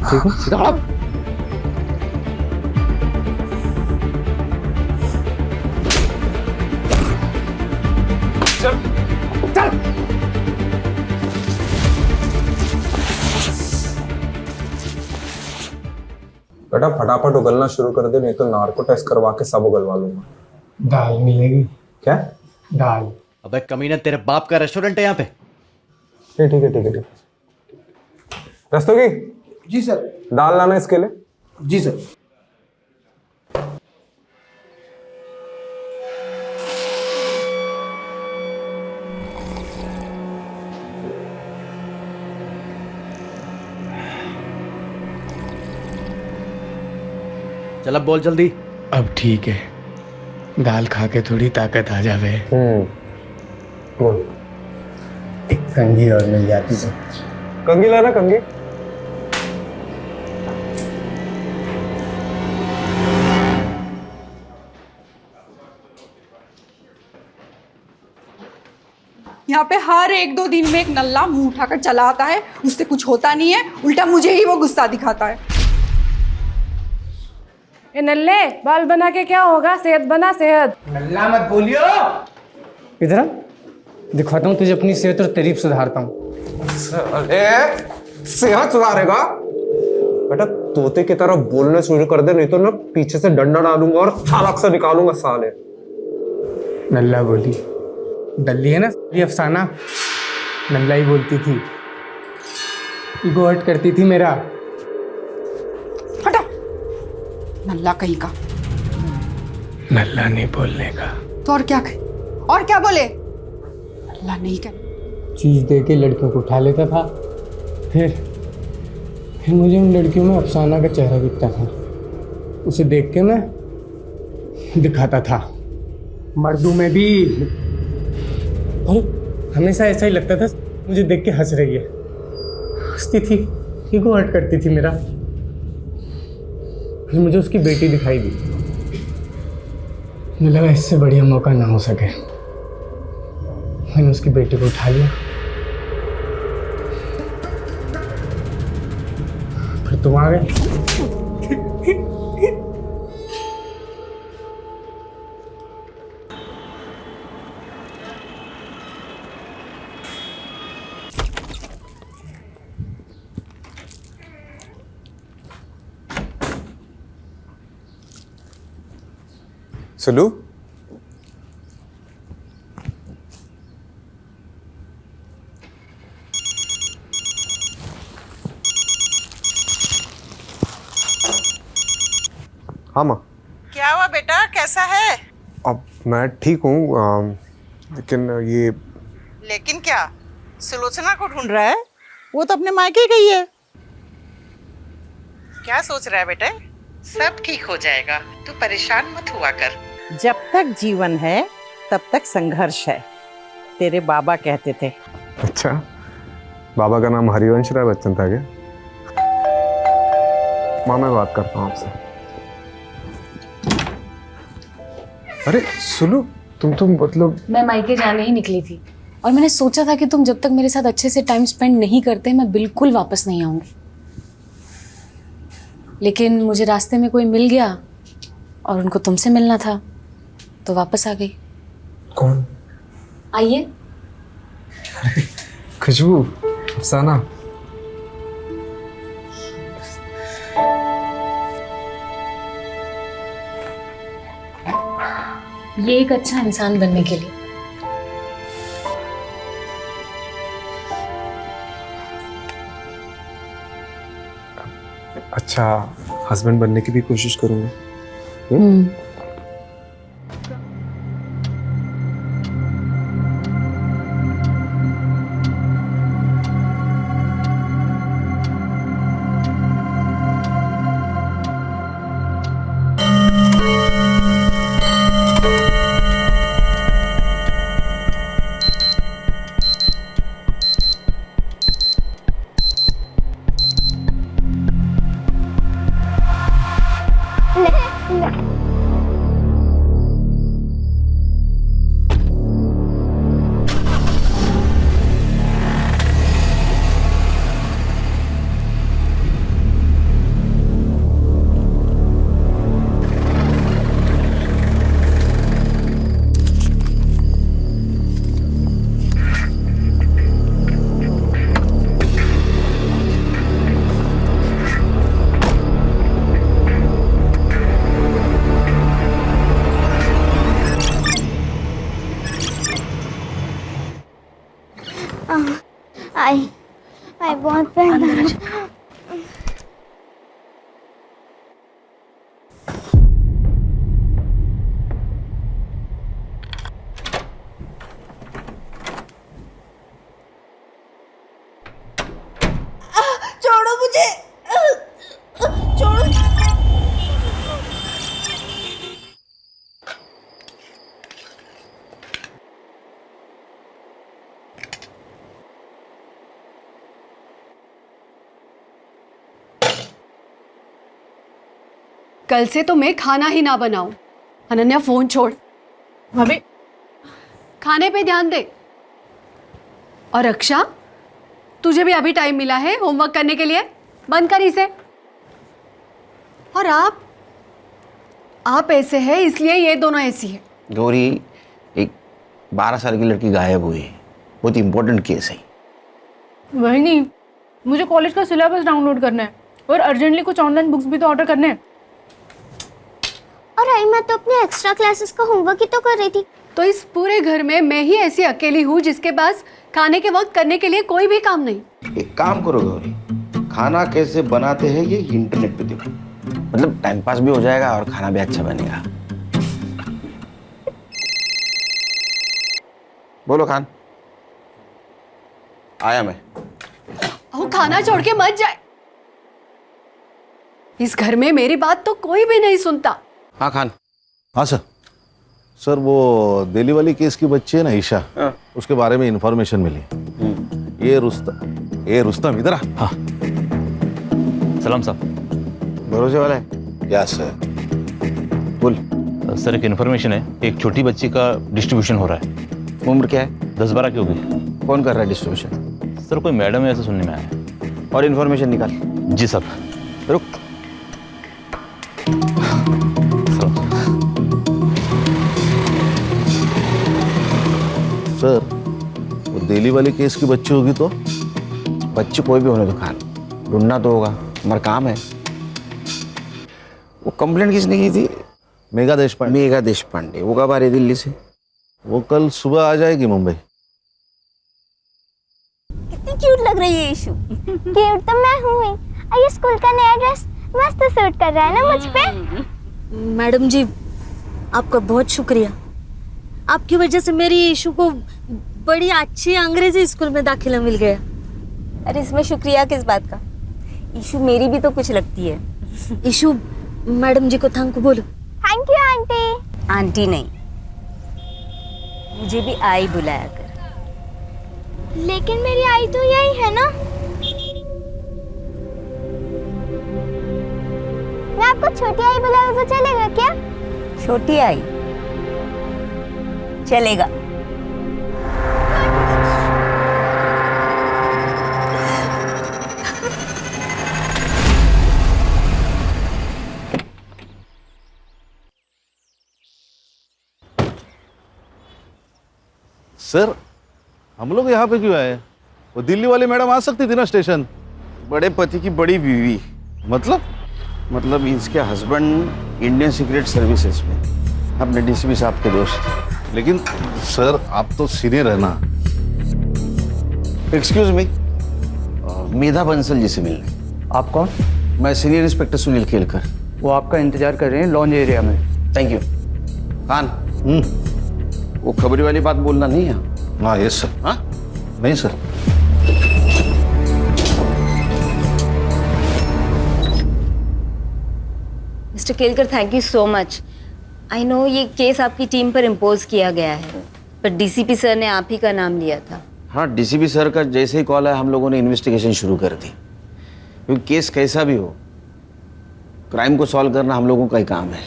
ठीक है, सीधा आप। चल चल। बेटा फटाफट उगलना शुरू कर दे, नहीं तो नार्को टेस्ट करवा के सब उगलवा लूंगा। दाल मिलेगी क्या? दाल। अबे कमीना, तेरे बाप का रेस्टोरेंट है यहाँ पे? ठीक है। रस्तोगी जी सर। दाल लाना इसके लिए। जी सर। चल अब बोल जल्दी। अब ठीक है, दाल खा के थोड़ी ताकत आ जावे। बोल। एक कंघी और मिल जाती तो। कंघी लाना, कंघी। यहाँ पे हर 1-2 दिन में एक नल्ला मुंह उठाकर चला आता है, उससे कुछ होता नहीं है, उल्टा मुझे ही वो गुस्सा दिखाता है। ए नल्ले, बाल बना के क्या होगा? सेहत बना, सेहत। नल्ला मत बोलियो। इधर आ, दिखाता हूँ तुझे अपनी सेहत और तारीफ सुधारता हूँ। सेहत सुधारेगा? बेटा तोते की तरह बोलने शुरू कर दे, नहीं तो ना पीछे से डंडा डालूंगा और छालक से निकालूंगा साले। नल्ला बोली, डल्ली है ना ये अफसाना, नल्ला ही बोलती थी, ईगो हर्ट करती थी मेरा। हटा, नल्ला कहीं का। नल्ला नहीं बोलने का तो और क्या बोले? नल्ला नहीं कर। चीज दे के लड़कियों को उठा लेता था, फिर मुझे उन लड़कियों में अफसाना का चेहरा दिखता था, उसे देख के मैं दिखाता था। मर्दों में भी और हमेशा ऐसा ही लगता था, मुझे देख के हंस रही है, हंसती थी, ईगो हर्ट करती थी मेरा। फिर मुझे उसकी बेटी दिखाई दी, मुझे लगा इससे बढ़िया मौका ना हो सके, मैंने उसकी बेटी को उठा लिया। फिर तुम आ गए। सुलू, हाँ माँ। क्या हुआ बेटा, कैसा है? अब मैं ठीक हूँ, लेकिन ये लेकिन क्या? सुलोचना को ढूंढ रहा है? वो तो अपने मायके गई है। क्या सोच रहा है बेटे? सब ठीक हो जाएगा, तू परेशान मत हुआ कर। जब तक जीवन है तब तक संघर्ष है, तेरे बाबा कहते थे। अच्छा, बाबा का नाम हरिवंश राय बच्चन था क्या? माँ मैं बात करता हूँ आपसे। अरे सुलू, तुम मतलब। मैं मायके जाने ही निकली थी और मैंने सोचा था कि तुम जब तक मेरे साथ अच्छे से टाइम स्पेंड नहीं करते मैं बिल्कुल वापस नहीं आऊंगी, लेकिन मुझे रास्ते में कोई मिल गया और उनको तुमसे मिलना था तो वापस आ गई। कौन? आइए। खुशबू, अफसाना। ये एक अच्छा इंसान बनने के लिए। अच्छा हस्बैंड बनने की भी कोशिश करूंगा। आई बहुत पैर दर्द। छोड़ो मुझे, छोड़ो। कल से तो मैं खाना ही ना बनाऊं। अनन्या फोन छोड़, भाभी खाने पे ध्यान दे। और रक्षा, तुझे भी अभी टाइम मिला है होमवर्क करने के लिए, बंद कर इसे। और आप ऐसे हैं इसलिए ये दोनों ऐसी है। गौरी, एक 12 साल की लड़की गायब हुई है, बहुत इंपॉर्टेंट केस है। वही नहीं, मुझे कॉलेज का सिलेबस डाउनलोड करना है और अर्जेंटली कुछ ऑनलाइन बुक्स भी तो ऑर्डर करने हैं। और आई मैं तो अपने एक्स्ट्रा क्लासेस का होमवर्क ही तो कर रही थी। तो इस पूरे घर में मैं ही ऐसी अकेली हूँ जिसके पास खाने के वक्त करने के लिए कोई भी काम नहीं। एक काम करो गौरी, खाना कैसे बनाते हैं ये इंटरनेट पे देखो, मतलब टाइम पास भी हो जाएगा और खाना भी अच्छा बनेगा। बोलो खान। आया मैं। वो खाना छोड़ के मत जाए, इस घर में मेरी बात तो कोई भी नहीं सुनता। हाँ खान। हाँ सर। सर वो दिल्ली वाली केस की बच्ची है ना ईशा, उसके बारे में इंफॉर्मेशन मिली। ये रुस्तम इधर आ। हाँ सलाम साहब। भरोसे वाला है? Yes sir. बोल। सर एक इन्फॉर्मेशन है, एक छोटी बच्ची का डिस्ट्रीब्यूशन हो रहा है। उम्र क्या है? 10-12 की होगी। कौन कर रहा है डिस्ट्रीब्यूशन? सर कोई मैडम है ऐसा सुनने में आया है। और इन्फॉर्मेशन निकाल। जी सर। रुक। सर वो दिल्ली वाली केस की बच्ची होगी तो? बच्ची कोई भी होने दो खान, ढूंढना तो होगा, हमारा काम है। वो कंप्लेंट किसने की थी? मेघा देशपांडे। मेघा देशपांडे, वो कब आ रही दिल्ली से? वो कल सुबह आ जाएगी मुंबई। कितनी क्यूट लग रही है ईशु। क्यूट तो मैं हूँ ही। ये स्कूल का नया ड्रेस मस्त सूट कर रहा है ना मुझ पे। मैडम जी, आपका बहुत शुक्रिया। आपकी वजह से मेरी ईशु को बड़ी अच्छी अंग्रेजी स्कूल में दाखिला मिल गया। अरे इसमें शुक्रिया किस बात का? ईशु मेरी भी तो कुछ लगती है। ईशु, मैडम जी को थैंक यू बोलो। Thank you aunty. आंटी नहीं, मुझे भी आई बुलाया कर। लेकिन मेरी आई तो यही है ना। मैं आपको छोटी आई बुलाऊं तो चलेगा क्या? छोटी आई चलेगा। सर, हम लोग यहाँ पे क्यों आए? वो दिल्ली वाली मैडम आ सकती थी ना स्टेशन। बड़े पति की बड़ी बीवी। मतलब इसके हस्बैंड इंडियन सीक्रेट सर्विसेज में अपने डीसीपी साहब के दोस्त। लेकिन सर, आप तो सीनियर है ना। एक्सक्यूज मी, मेधा बंसल जी से मिलने। आप कौन? मैं सीनियर इंस्पेक्टर सुनील खेलकर। वो आपका इंतजार कर रहे हैं लॉन्ज एरिया में। Thank you. खान, वो खबरी वाली बात बोलना नहीं है। हाँ यस सर। हाँ नहीं sir. Mister Kelkar, thank you so much. I know ये केस आपकी टीम पर इम्पोज किया गया है, पर डीसीपी सर ने आप ही का नाम लिया था। हाँ, डीसीपी सर का जैसे ही कॉल आया हम लोगों ने इन्वेस्टिगेशन शुरू कर दी, क्योंकि केस कैसा भी हो, क्राइम को सॉल्व करना हम लोगों का ही काम है।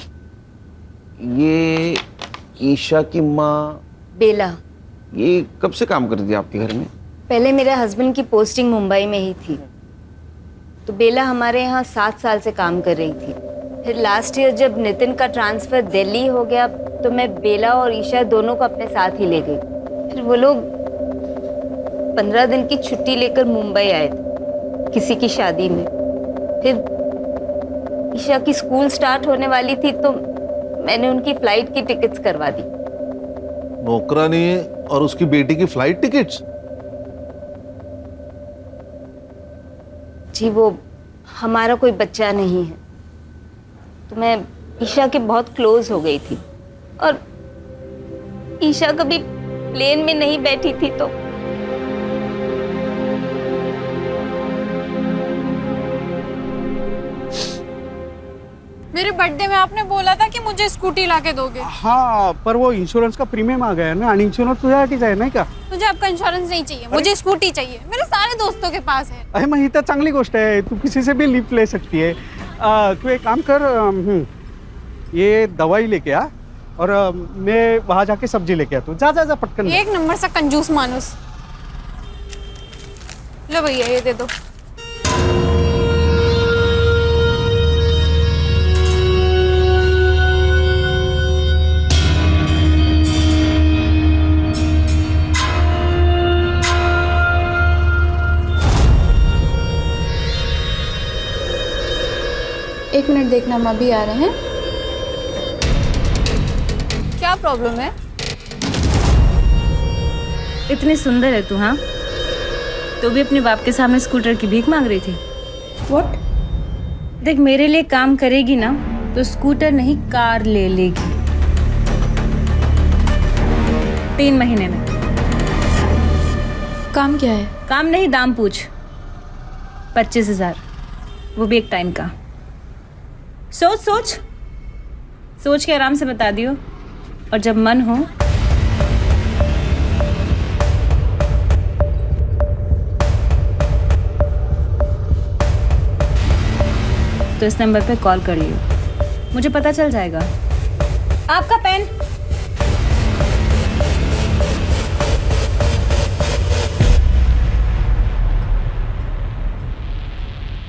ये ईशा की माँ बेला, ये कब से काम करती है आपके घर में? पहले मेरे हस्बैंड की पोस्टिंग मुंबई में ही थी, तो बेला हमारे यहाँ 7 साल से काम कर रही थी। फिर लास्ट ईयर जब नितिन का ट्रांसफ़र दिल्ली हो गया, तो मैं बेला और ईशा दोनों को अपने साथ ही ले गई। फिर वो लोग 15 दिन की छुट्टी लेकर मुंबई आए थे किसी की शादी में। फिर ईशा की स्कूल स्टार्ट होने वाली थी, तो मैंने उनकी फ़्लाइट की टिकट्स करवा दी। नौकरानी है और उसकी बेटी की फ्लाइट टिकट्स? जी, वो हमारा कोई बच्चा नहीं है, तो मैं ईशा के बहुत क्लोज हो गई थी। और ईशा कभी प्लेन में नहीं बैठी थी, तो मेरे बर्थडे में आपने बोला था कि मुझे स्कूटी लाके दोगे। हाँ, पर वो इंश्योरेंस का प्रीमियम आ गया ना, आणि इंश्योरेंस तुझ्यासाठीच आहे नाही का? मुझे आपका इंश्योरेंस नहीं चाहिए, मुझे स्कूटी चाहिए। मेरे सारे दोस्तों के पास है। अरे मग ही तर चांगली गोष्ट आहे, तू किसी से भी लिफ्ट ले सकती है। तू एक काम कर, ये दवाई लेके आ और मैं वहाँ जाके सब्जी लेके आता हूँ। जा जा जा पटकन। एक नंबर सा कंजूस मानुस। लो भैया, ये दे दो। एक मिनट देखना, हम अभी आ रहे हैं। क्या प्रॉब्लम है? इतनी सुंदर है तू, हाँ? तो भी अपने बाप के सामने स्कूटर की भीख मांग रही थी। व्हाट? देख, मेरे लिए काम करेगी ना तो स्कूटर नहीं कार ले लेगी 3 महीने में। काम क्या है? काम नहीं, दाम पूछ। 25,000, वो भी एक टाइम का। सोच सोच सोच के आराम से बता दियो, और जब मन हो तो इस नंबर पे कॉल कर लियो, मुझे पता चल जाएगा। आपका पेन।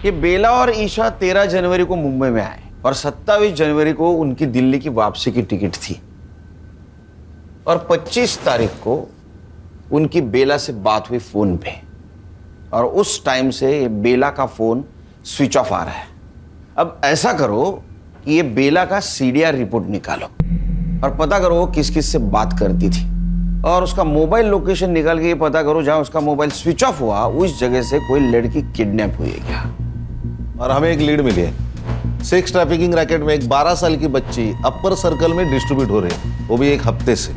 ये बेला और ईशा 13 जनवरी को मुंबई में आए और 27 जनवरी को उनकी दिल्ली की वापसी की टिकट थी, और 25 तारीख को उनकी बेला से बात हुई फोन पे, और उस टाइम से ये बेला का फोन स्विच ऑफ आ रहा है। अब ऐसा करो कि ये बेला का सीडीआर रिपोर्ट निकालो और पता करो वो किस किस से बात करती थी, और उसका मोबाइल लोकेशन निकाल के ये पता करो जहां उसका मोबाइल स्विच ऑफ हुआ उस जगह से कोई लड़की किडनैप हुई है क्या। और हमें एक लीड मिली है, सेक्स ट्रैफिकिंग रैकेट में एक 12 साल की बच्ची अपर सर्कल में डिस्ट्रीब्यूट हो रही है, वो भी एक हफ्ते से।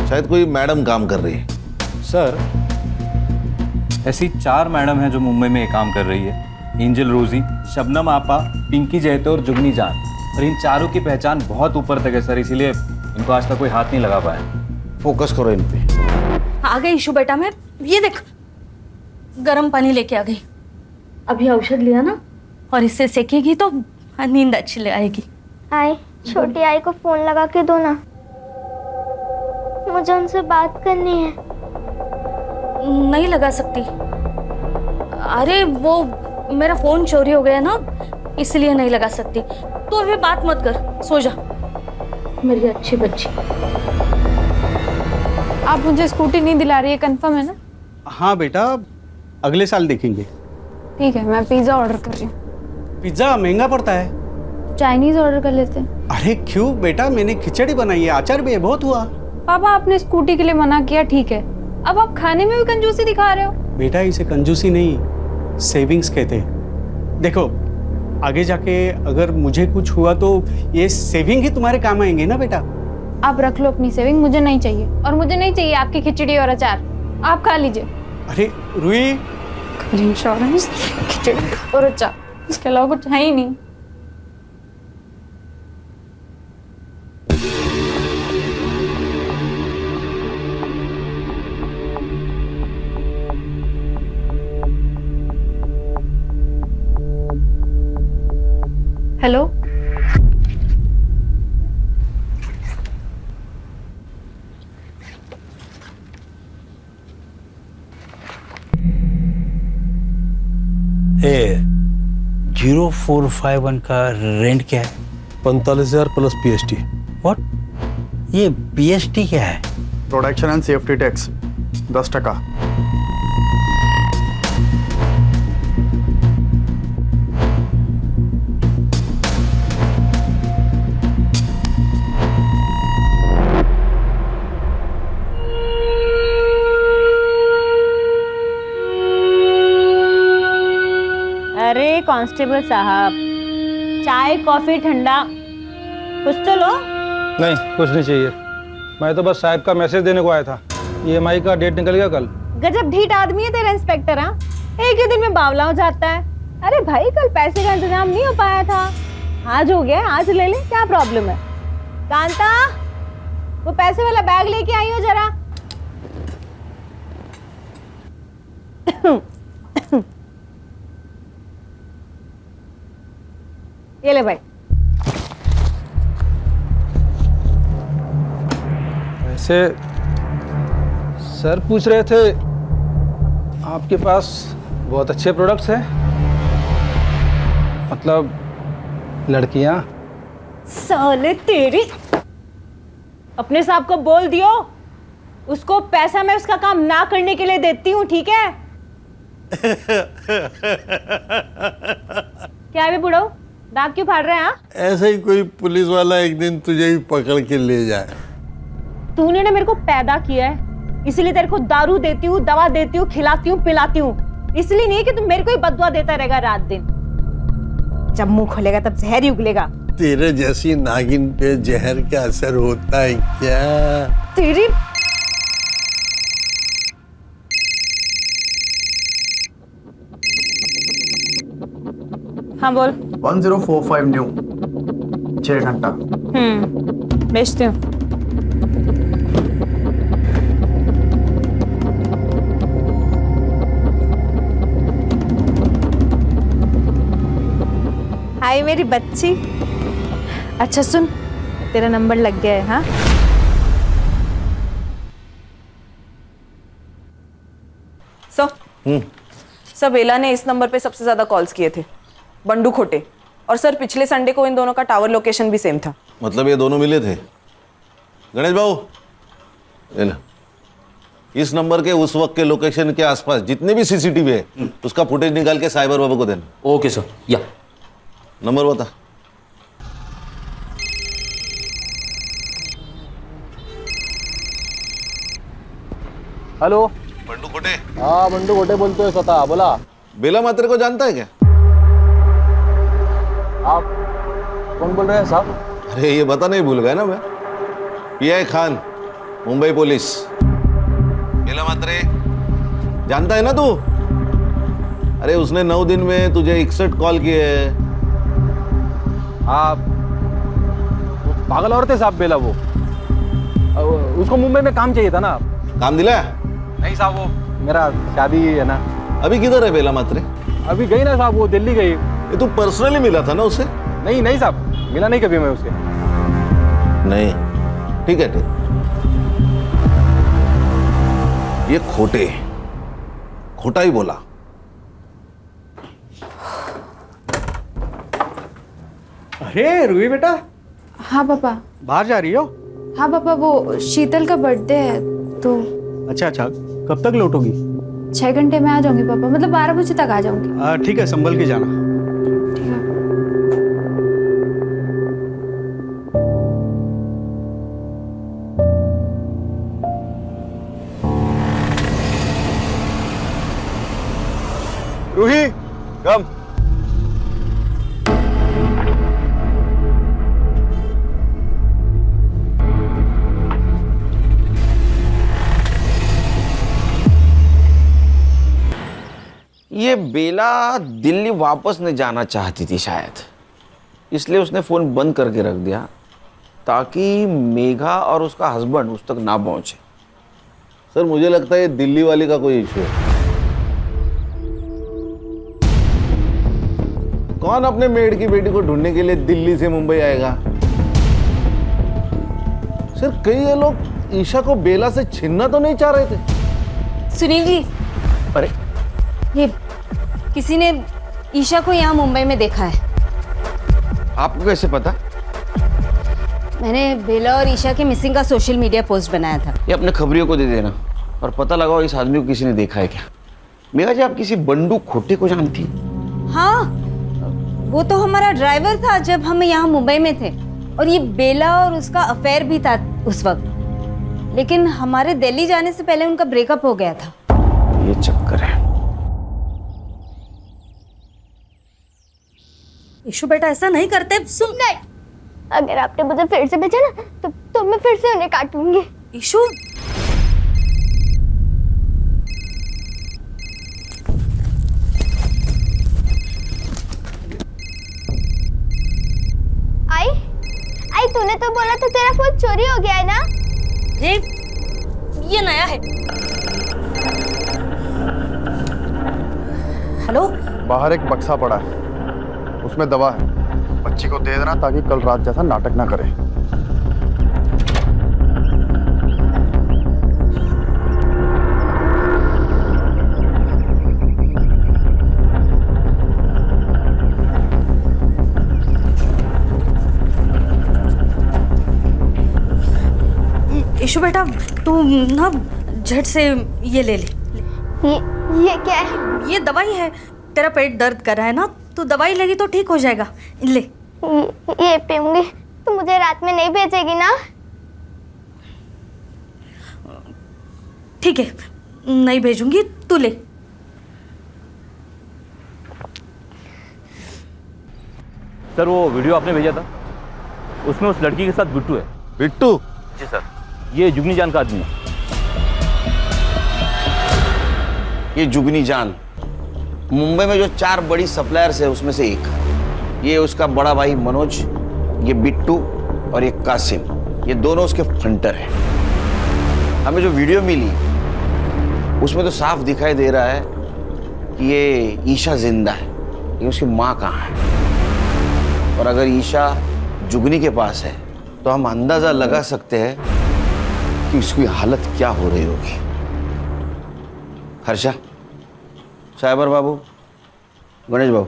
शायद कोई मैडम काम कर रही है। सर, ऐसी 4 मैडम हैं जो मुंबई में ये काम कर रही है। एंजल रोजी, शबनम आपा, पिंकी जैतो और जुगनी जान। और इन चारों की पहचान बहुत ऊपर तक है सर, इसीलिए इनको आज तक कोई हाथ नहीं लगा पाया। फोकस करो इन पे। आ गई ईशु बेटा, मैं ये देख गर्म पानी लेके आ गई। अभी औषध लिया ना, और इससे सेकेगी तो नींद अच्छी ले आएगी। आई, छोटी आई को फोन लगा के दो ना, मुझे उनसे बात करनी है। नहीं लगा सकती। अरे वो मेरा फोन चोरी हो गया ना, इसलिए नहीं लगा सकती। तो अभी बात मत कर, सो जा मेरी अच्छी बच्ची। आप मुझे स्कूटी नहीं दिला रही है, कंफर्म है ना? हाँ बेटा, अगले साल देखेंगे। ठीक है, मैं पिज्ज़ा ऑर्डर कर रही हूँ। पिज्ज़ा महंगा पड़ता है। चाइनीज ऑर्डर कर लेते हैं। अरे क्यों बेटा, मैंने खिचड़ी बनाई है, अचार भी है, बहुत हुआ। पापा, आपने स्कूटी के लिए मना किया, ठीक है, अब आप खाने में भी कंजूसी दिखा रहे हो। बेटा इसे कंजूसी नहीं, सेविंग्स कहते हैं। देखो आगे जाके अगर मुझे कुछ हुआ तो ये सेविंग ही तुम्हारे काम आएंगे ना बेटा। आप रख लो अपनी सेविंग, मुझे नहीं चाहिए। और मुझे नहीं चाहिए आपकी खिचड़ी और अचार, आप खा लीजिए। अरे रुई, इंश्योरेंस, खिचड़ी और अचार, इसके अलावा कुछ है ही नहीं। हेलो, ए 0451 का रेंट क्या है? 45,000 प्लस पीएसटी। व्हाट? ये पीएसटी क्या है? Production and safety tax 10%। अरे कांस्टेबल साहब, चाय कॉफी ठंडा कुछ तो लो। नहीं, कुछ नहीं चाहिए। मैं तो बस साहब का मैसेज देने को आया था। ईएमआई का डेट निकल गया कल। गजब ढीठ आदमी है तेरा इंस्पेक्टर। हाँ, एक ही दिन में बावला हो जाता है। अरे भाई, कल पैसे का इंतजाम नहीं हो पाया था, आज हो गया, आज ले ले, क्या प्रॉब्लम है? कांता, वो पैसे वाला बैग लेके आई हो जरा। ये ले भाई। वैसे सर पूछ रहे थे आपके पास बहुत अच्छे प्रोडक्ट्स हैं, मतलब लड़कियां। साले तेरी, अपने साहब को बोल दियो, उसको पैसा मैं उसका काम ना करने के लिए देती हूँ, ठीक है? क्या है बे बुढ़ो, दांत क्यों फाड़ रहे हैं? ऐसा ही कोई पुलिस वाला एक दिन तुझे भी पकड़ के ले जाए। तूने ना मेरे को पैदा किया है, इसलिए तेरे को दारू देती हूँ, दवा देती हूँ, खिलाती हूँ, पिलाती हूँ, इसलिए नहीं कि तुम मेरे को ही बददुआ देता रहेगा रात दिन। जब मुंह खोलेगा तब जहर ही उगलेगा। तेरे जैसी नागिन पे जहर का असर होता है क्या? तेरी हाँ बोल। 1045 न्यू 6 घंटा। बेचती हूँ। हाय मेरी बच्ची। अच्छा सुन, तेरा नंबर लग गया है। हाँ, सर बेला ने इस नंबर पे सबसे ज्यादा कॉल्स किए थे, बंडू खोटे। और सर पिछले संडे को इन दोनों का टावर लोकेशन भी सेम था। मतलब ये दोनों मिले थे? गणेश बाबू, ले लो। इस नंबर के उस वक्त के लोकेशन के आसपास जितने भी सीसीटीवी है उसका फुटेज निकाल के साइबर बाबू को देना। Okay sir. या नंबर बता। हॅलो बंडू खोटे. हा बंडू खोटे बोलतोय स्वतः. बोला. बेला मात्रे को जानता है क्या? आप कौन बोल रहे हैं साहब? अरे ये बता नहीं भूल गया ना मैं. PI Khan, Mumbai police. बेला मात्रे जानता है ना तू? अरे उसने 9 दिन में तुझे 61 कॉल किए हैं. आप पागल औरत है साहब बेला वो. उसको मुंबई में काम चाहिए था ना. काम दिला? नहीं साहब वो मेरा शादी है ना. अभी किधर है बेला मात्रे? अभी गई ना साहब, वो दिल्ली गई. ये तू पर्सनली मिला था ना उसे? नहीं नहीं साहब, मिला नहीं कभी मैं उससे. नहीं. ठीक है ठीक. ये खोटा ही बोला. अरे रूही बेटा, हाँ पापा. बाहर जा रही हो? हाँ पापा, वो शीतल का बर्थडे है तो. अच्छा अच्छा, कब तक लौटोगी? 6 घंटे में आ जाऊंगी पापा, मतलब 12 बजे तक आ जाऊंगी. ठीक है, संभल के जाना. रूही कम. ये बेला दिल्ली वापस नहीं जाना चाहती थी शायद, इसलिए उसने फ़ोन बंद करके रख दिया ताकि मेघा और उसका हस्बैंड उस तक ना पहुंचे. सर मुझे लगता है ये दिल्ली वाली का कोई इशू है. कौन अपने मेड की बेटी को ढूंढने के लिए दिल्ली से मुंबई आएगा? सर कई ये लोग ईशा को बेला से छीनना तो नहीं चाह रहे थे? सुनील जी, अरे ये किसी ने ईशा को यहाँ मुंबई में देखा है. आपको कैसे पता? मैंने बेला और ईशा के मिसिंग का सोशल मीडिया पोस्ट बनाया था. ये अपने खबरियों को दे देना और पता लगाओ इस आदमी को किसी ने देखा है क्या. मेघा जी, आप किसी बंडू खोटे को जानती? हाँ, वो तो हमारा ड्राइवर था जब हम यहाँ मुंबई में थे, और ये बेला और उसका अफेयर भी था उस वक्त, लेकिन हमारे दिल्ली जाने से पहले उनका ब्रेकअप हो गया था. ये चक्कर है. ईशु बेटा ऐसा नहीं करते. सुन. नहीं, अगर आपने मुझे फिर से भेजा ना तो मैं फिर से उन्हें काटूंगी. ईशु. आई तूने तो बोला था तेरा फोन चोरी हो गया है ना? ये नया है. हेलो. बाहर एक बक्सा पड़ा है, उसमें दवा है. बच्ची को दे देना ताकि कल रात जैसा नाटक ना करे. ईशु बेटा तू ना झट से ये ले ले. ये क्या है? ये दवाई है. तेरा पेट दर्द कर रहा है ना, तो दवाई लेगी तो ठीक हो जाएगा. ले. ये पीऊंगी तो मुझे रात में नहीं भेजेगी ना? ठीक है, नहीं भेजूंगी, तू ले. सर वो वीडियो आपने भेजा था, उसमें उस लड़की के साथ बिट्टू है. बिट्टू? जी सर, ये जुगनी जान का आदमी है. ये जुगनी जान मुंबई में जो 4 बड़ी सप्लायर्स है उसमें से एक. ये उसका बड़ा भाई मनोज, ये बिट्टू और ये कासिम, ये दोनों उसके फंटर हैं. हमें जो वीडियो मिली उसमें तो साफ दिखाई दे रहा है कि ये ईशा जिंदा है, लेकिन उसकी माँ कहाँ है. और अगर ईशा जुगनी के पास है तो हम अंदाजा लगा सकते हैं कि उसकी हालत क्या हो रही होगी. हर्षा, साइबर बाबू, गणेश बाबू,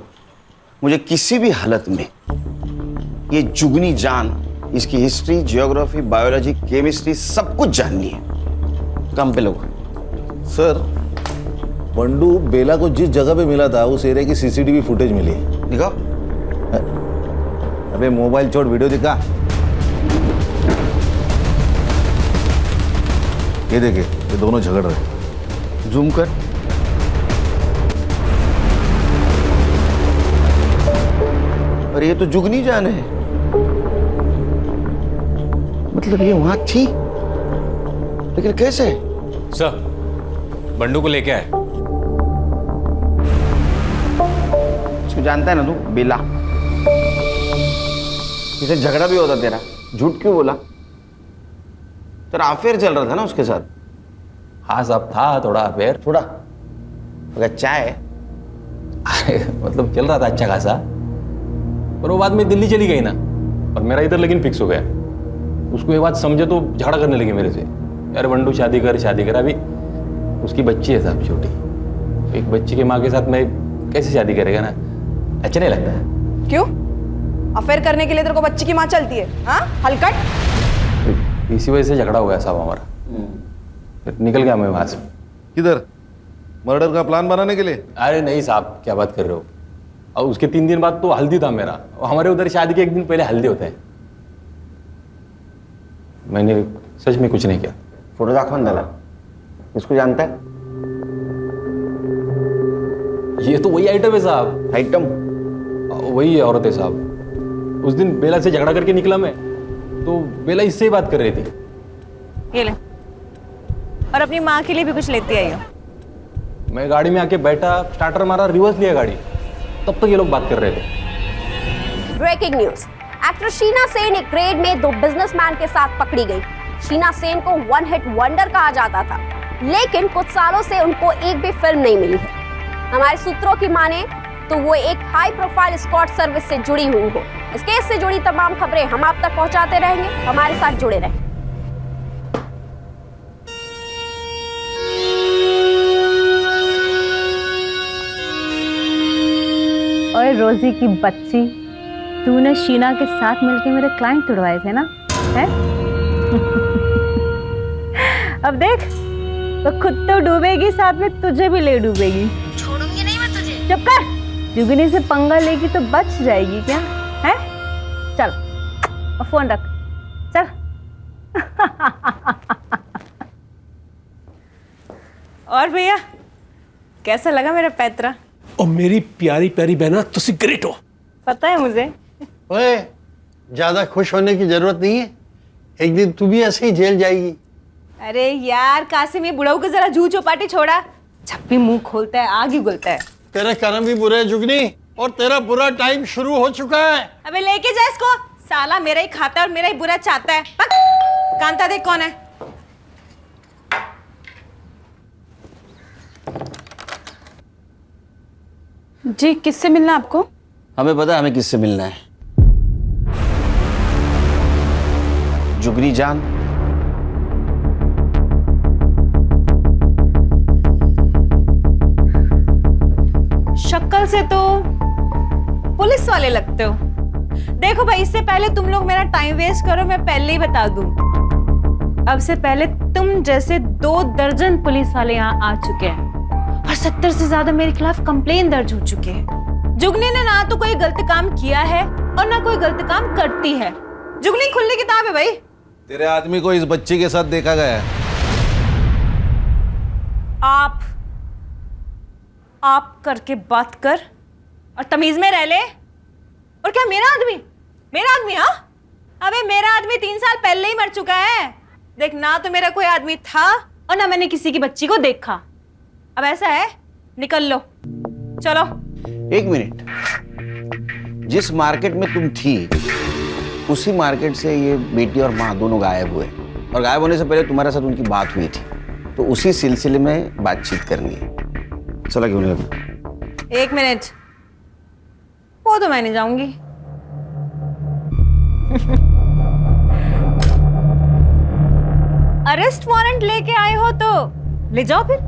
मुझे किसी भी हालत में ये जुगनी जान, इसकी हिस्ट्री, जियोग्राफी, बायोलॉजी, केमिस्ट्री सब कुछ जाननी है. काम पे लोग. सर बंडू बेला को जिस जगह पे मिला था उस एरिया की सीसीटीवी फुटेज मिली है. दिखाओ. अबे मोबाइल छोड़, वीडियो दिखा. ये देखिए, ये दोनों झगड़ रहे हैं. जूम कर। और ये तो जुगनी जान है, मतलब ये वहां थी, लेकिन कैसे? सर, बंडू को लेके आए। उसको जानता है ना तू, बेला। इसे झगड़ा भी होता तेरा, झूठ क्यों बोला? तेरा अफेयर चल रहा था ना उसके साथ? हाँ साहब, था थोड़ा अफेयर। थोड़ा अगर अच्छा है मतलब चल रहा था अच्छा खासा, पर वो बाद में दिल्ली चली गई ना, और मेरा इधर लेकिन फिक्स हो गया। उसको ये बात समझे तो झगड़ा करने लगी मेरे से, यार बंडू शादी कर शादी कर। अभी उसकी बच्ची है साहब छोटी, एक बच्ची के माँ के साथ मैं कैसे शादी करेगा ना, अच्छा नहीं लगता है। क्यों? अफेयर करने के लिए तेरे को बच्ची की माँ चलती है? हाँ, हलकट। इसी वजह से झगड़ा हो गया साहब हमारा, फिर निकल गया मैं वहां से। किधर? मर्डर का प्लान बनाने के लिए? अरे नहीं साहब, क्या बात कर रहे हो। और उसके 3 दिन बाद तो हल्दी था मेरा, और हमारे उधर शादी के 1 दिन पहले हल्दी होता है। मैंने सच में कुछ नहीं किया। फोटो दाखवन दाला, इसको जानता है? ये तो वही आइटम है साहब। आइटम? वही औरत है साहब। उस दिन बेला से झगड़ा करके निकला मैं, तो बेला इससे ही बात कर रही थी। ये ले, और अपनी माँ के लिए भी कुछ लेती आई हो। मैं गाड़ी में आके बैठा, स्टार्टर मारा, रिवर्स लिया गाड़ी, तब तक ये लोग बात कर रहे थे। Breaking news, actor Sheena Sen एक रेड में 2 बिजनेसमैन के साथ पकड़ी गई। शीना सेन को 1 हिट वंडर कहा जाता था, लेकिन कुछ सालों से उनको एक भी फिल्म नहीं मिली है। हमारे सूत्रों की माने तो वो एक हाई प्रोफाइल स्क्वाड सर्विस से जुड़ी हुई हो। इस केस से जुड़ी तमाम खबरें हम आप तक पहुंचाते रहेंगे, हमारे साथ जुड़े रहें। और रोजी की बच्ची, तूने शीना के साथ मिलके मेरे क्लाइंट तुड़वाए थे ना, है? अब देख, तो खुद तो डूबेगी, साथ में तुझे भी ले डूबेगी। छोड़ूंगी नहीं मैं तुझे। चुप कर, जुगनी से पंगा लेगी तो बच जाएगी क्या, है? चल, और फोन रख, चल। और भैया, कैसा लगा मेरा पैतरा? और मेरी प्यारी प्यारी बहना, तुसी ग्रेट हो। पता है मुझे। ओए, ज्यादा खुश होने की जरूरत नहीं है, एक दिन तू भी ऐसे ही जेल जाएगी। अरे यार कासिम, ये बुढ़ाऊ को जरा जू चौपाटी छोड़ा, जब भी मुंह खोलता है आग ही उगलता है। तेरे कर्म भी बुरे हैं जुगनी, और तेरा बुरा टाइम शुरू हो चुका है। अबे लेके जा इसको, साला मेरा ही खाता है और मेरा ही बुरा चाहता है। पक, कांता देख कौन है। जी, किससे मिलना आपको? हमें पता है हमें किससे मिलना है। जुगनी जान। शक्ल से तो पुलिस वाले लगते हो। देखो भाई, इससे पहले तुम लोग मेरा टाइम वेस्ट करो, मैं पहले ही बता दूं, अब से पहले तुम जैसे 2 दर्जन पुलिस वाले यहाँ आ चुके हैं, और 70 से ज्यादा मेरे खिलाफ कंप्लेन दर्ज हो चुके हैं। जुगनी ने ना तो कोई गलत काम किया है और ना कोई गलत काम करती है। जुगनी खुली किताब है भाई। तेरे आदमी को इस बच्ची के साथ देखा गया है। आप करके बात कर और तमीज में रह ले। और क्या मेरा आदमी? हाँ, अबे मेरा आदमी 3 साल पहले ही मर चुका है। देख, ना तो मेरा कोई आदमी था और ना मैंने किसी की बच्ची को देखा। अब ऐसा है, निकल लो, चलो। 1 मिनट, जिस मार्केट में तुम थी उसी मार्केट से ये बेटी और माँ दोनों गायब हुए, और गायब होने से पहले तुम्हारे साथ उनकी बात हुई थी, तो उसी सिलसिले में बातचीत करनी है। चला क्यों नहीं लगा? 1 मिनट, वो तो मैं नहीं जाऊंगी। अरेस्ट वारंट लेके आए हो तो ले जाओ, फिर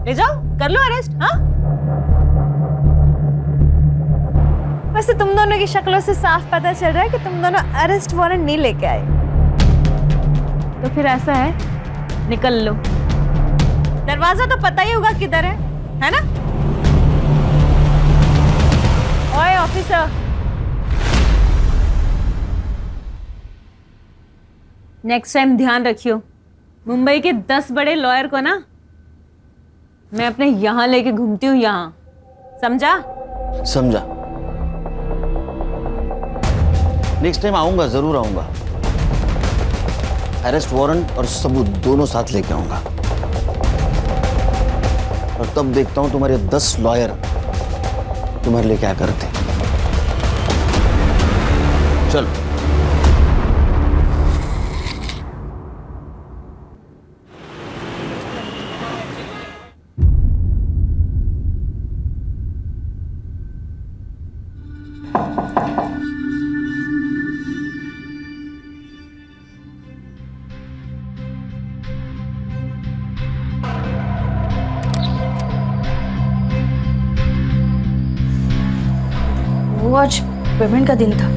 ले जाओ, कर लो अरेस्ट। हाँ, वैसे तुम दोनों की शक्लों से साफ पता चल रहा है कि तुम दोनों अरेस्ट वारंट नहीं लेके आए। तो फिर ऐसा है, निकल लो। दरवाजा तो पता ही होगा किधर है ना? ओए ऑफिसर, नेक्स्ट टाइम ध्यान रखियो, मुंबई के 10 बड़े लॉयर को ना मैं अपने यहाँ लेके घूमती हूँ, यहाँ, समझा? समझा। नेक्स्ट टाइम आऊंगा, जरूर आऊंगा। अरेस्ट वारंट और सबूत दोनों साथ लेके आऊंगा, और तब देखता हूं तुम्हारे 10 लॉयर तुम्हारे लिए क्या करते। चलो। वो आज पेमेंट का दिन था।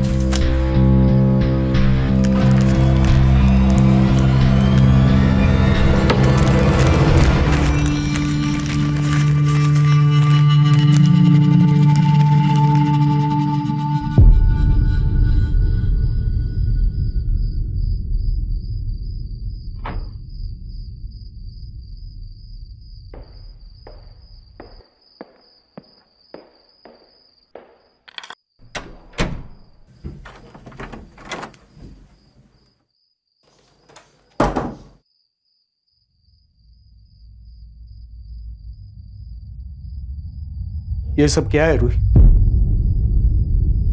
ये सब क्या है रूही?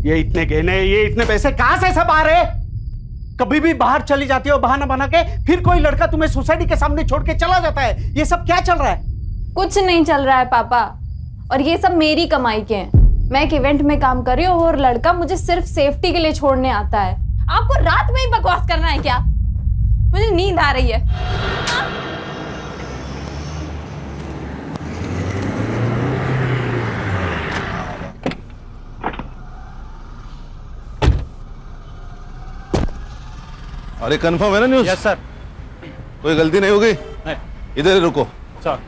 ये इतने गहने, ये इतने पैसे कहां से सब आ रहे? कभी भी बाहर चली जाती हो बहाना बना के, फिर कोई लड़का तुम्हें सोसाइटी के सामने छोड़ के चला जाता है। ये सब क्या चल रहा है? कुछ नहीं चल रहा है पापा, और ये सब मेरी कमाई के हैं। मैं एक इवेंट में काम कर रही हूँ और लड़का मुझे सिर्फ सेफ्टी के लिए छोड़ने आता है। आपको रात में ही बकवास करना है क्या? मुझे नींद आ रही है। अरे कंफर्म है ना न्यूज़? Yes sir. कोई गलती नहीं होगी? इधर ही रुको। सर।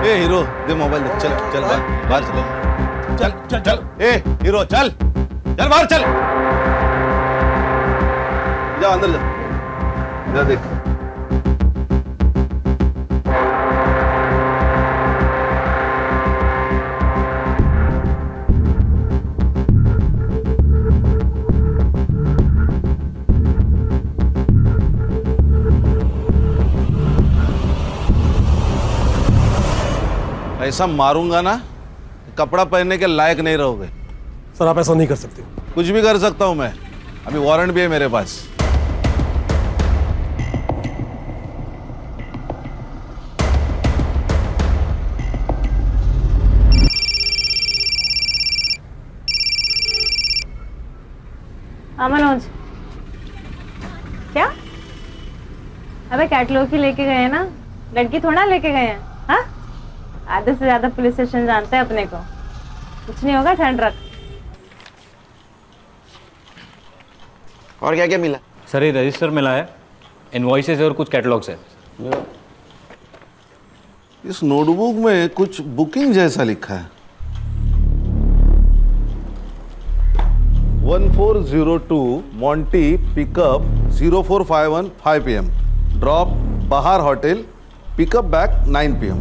ए हीरो, दे मोबाइल दे। चल चल बाहर चलो। चल चल चल। ए हीरो चल चल बाहर चल। जा अंदर जा। जा देख। ऐसा मारूंगा ना, कपड़ा पहनने के लायक नहीं रहोगे। सर आप ऐसा नहीं कर सकते। कुछ भी कर सकता हूं मैं, अभी वारंट भी है मेरे पास। हाँ मनोज, क्या? अबे कैटलॉग ही लेके गए हैं ना, लड़की थोड़ा लेके गए हैं। हाँ, आधे से ज्यादा पुलिस स्टेशन जानते हैं अपने को। कुछ नहीं होगा, ठंड रख। और क्या क्या मिला? सर ये रजिस्टर मिला है, इनवॉइसेस और कुछ कैटलॉग्स है। इस नोटबुक में कुछ बुकिंग जैसा लिखा है। 1402 मॉन्टी पिकअप 0451 5 PM, ड्रॉप बाहर होटल, पिकअप बैक 9 PM।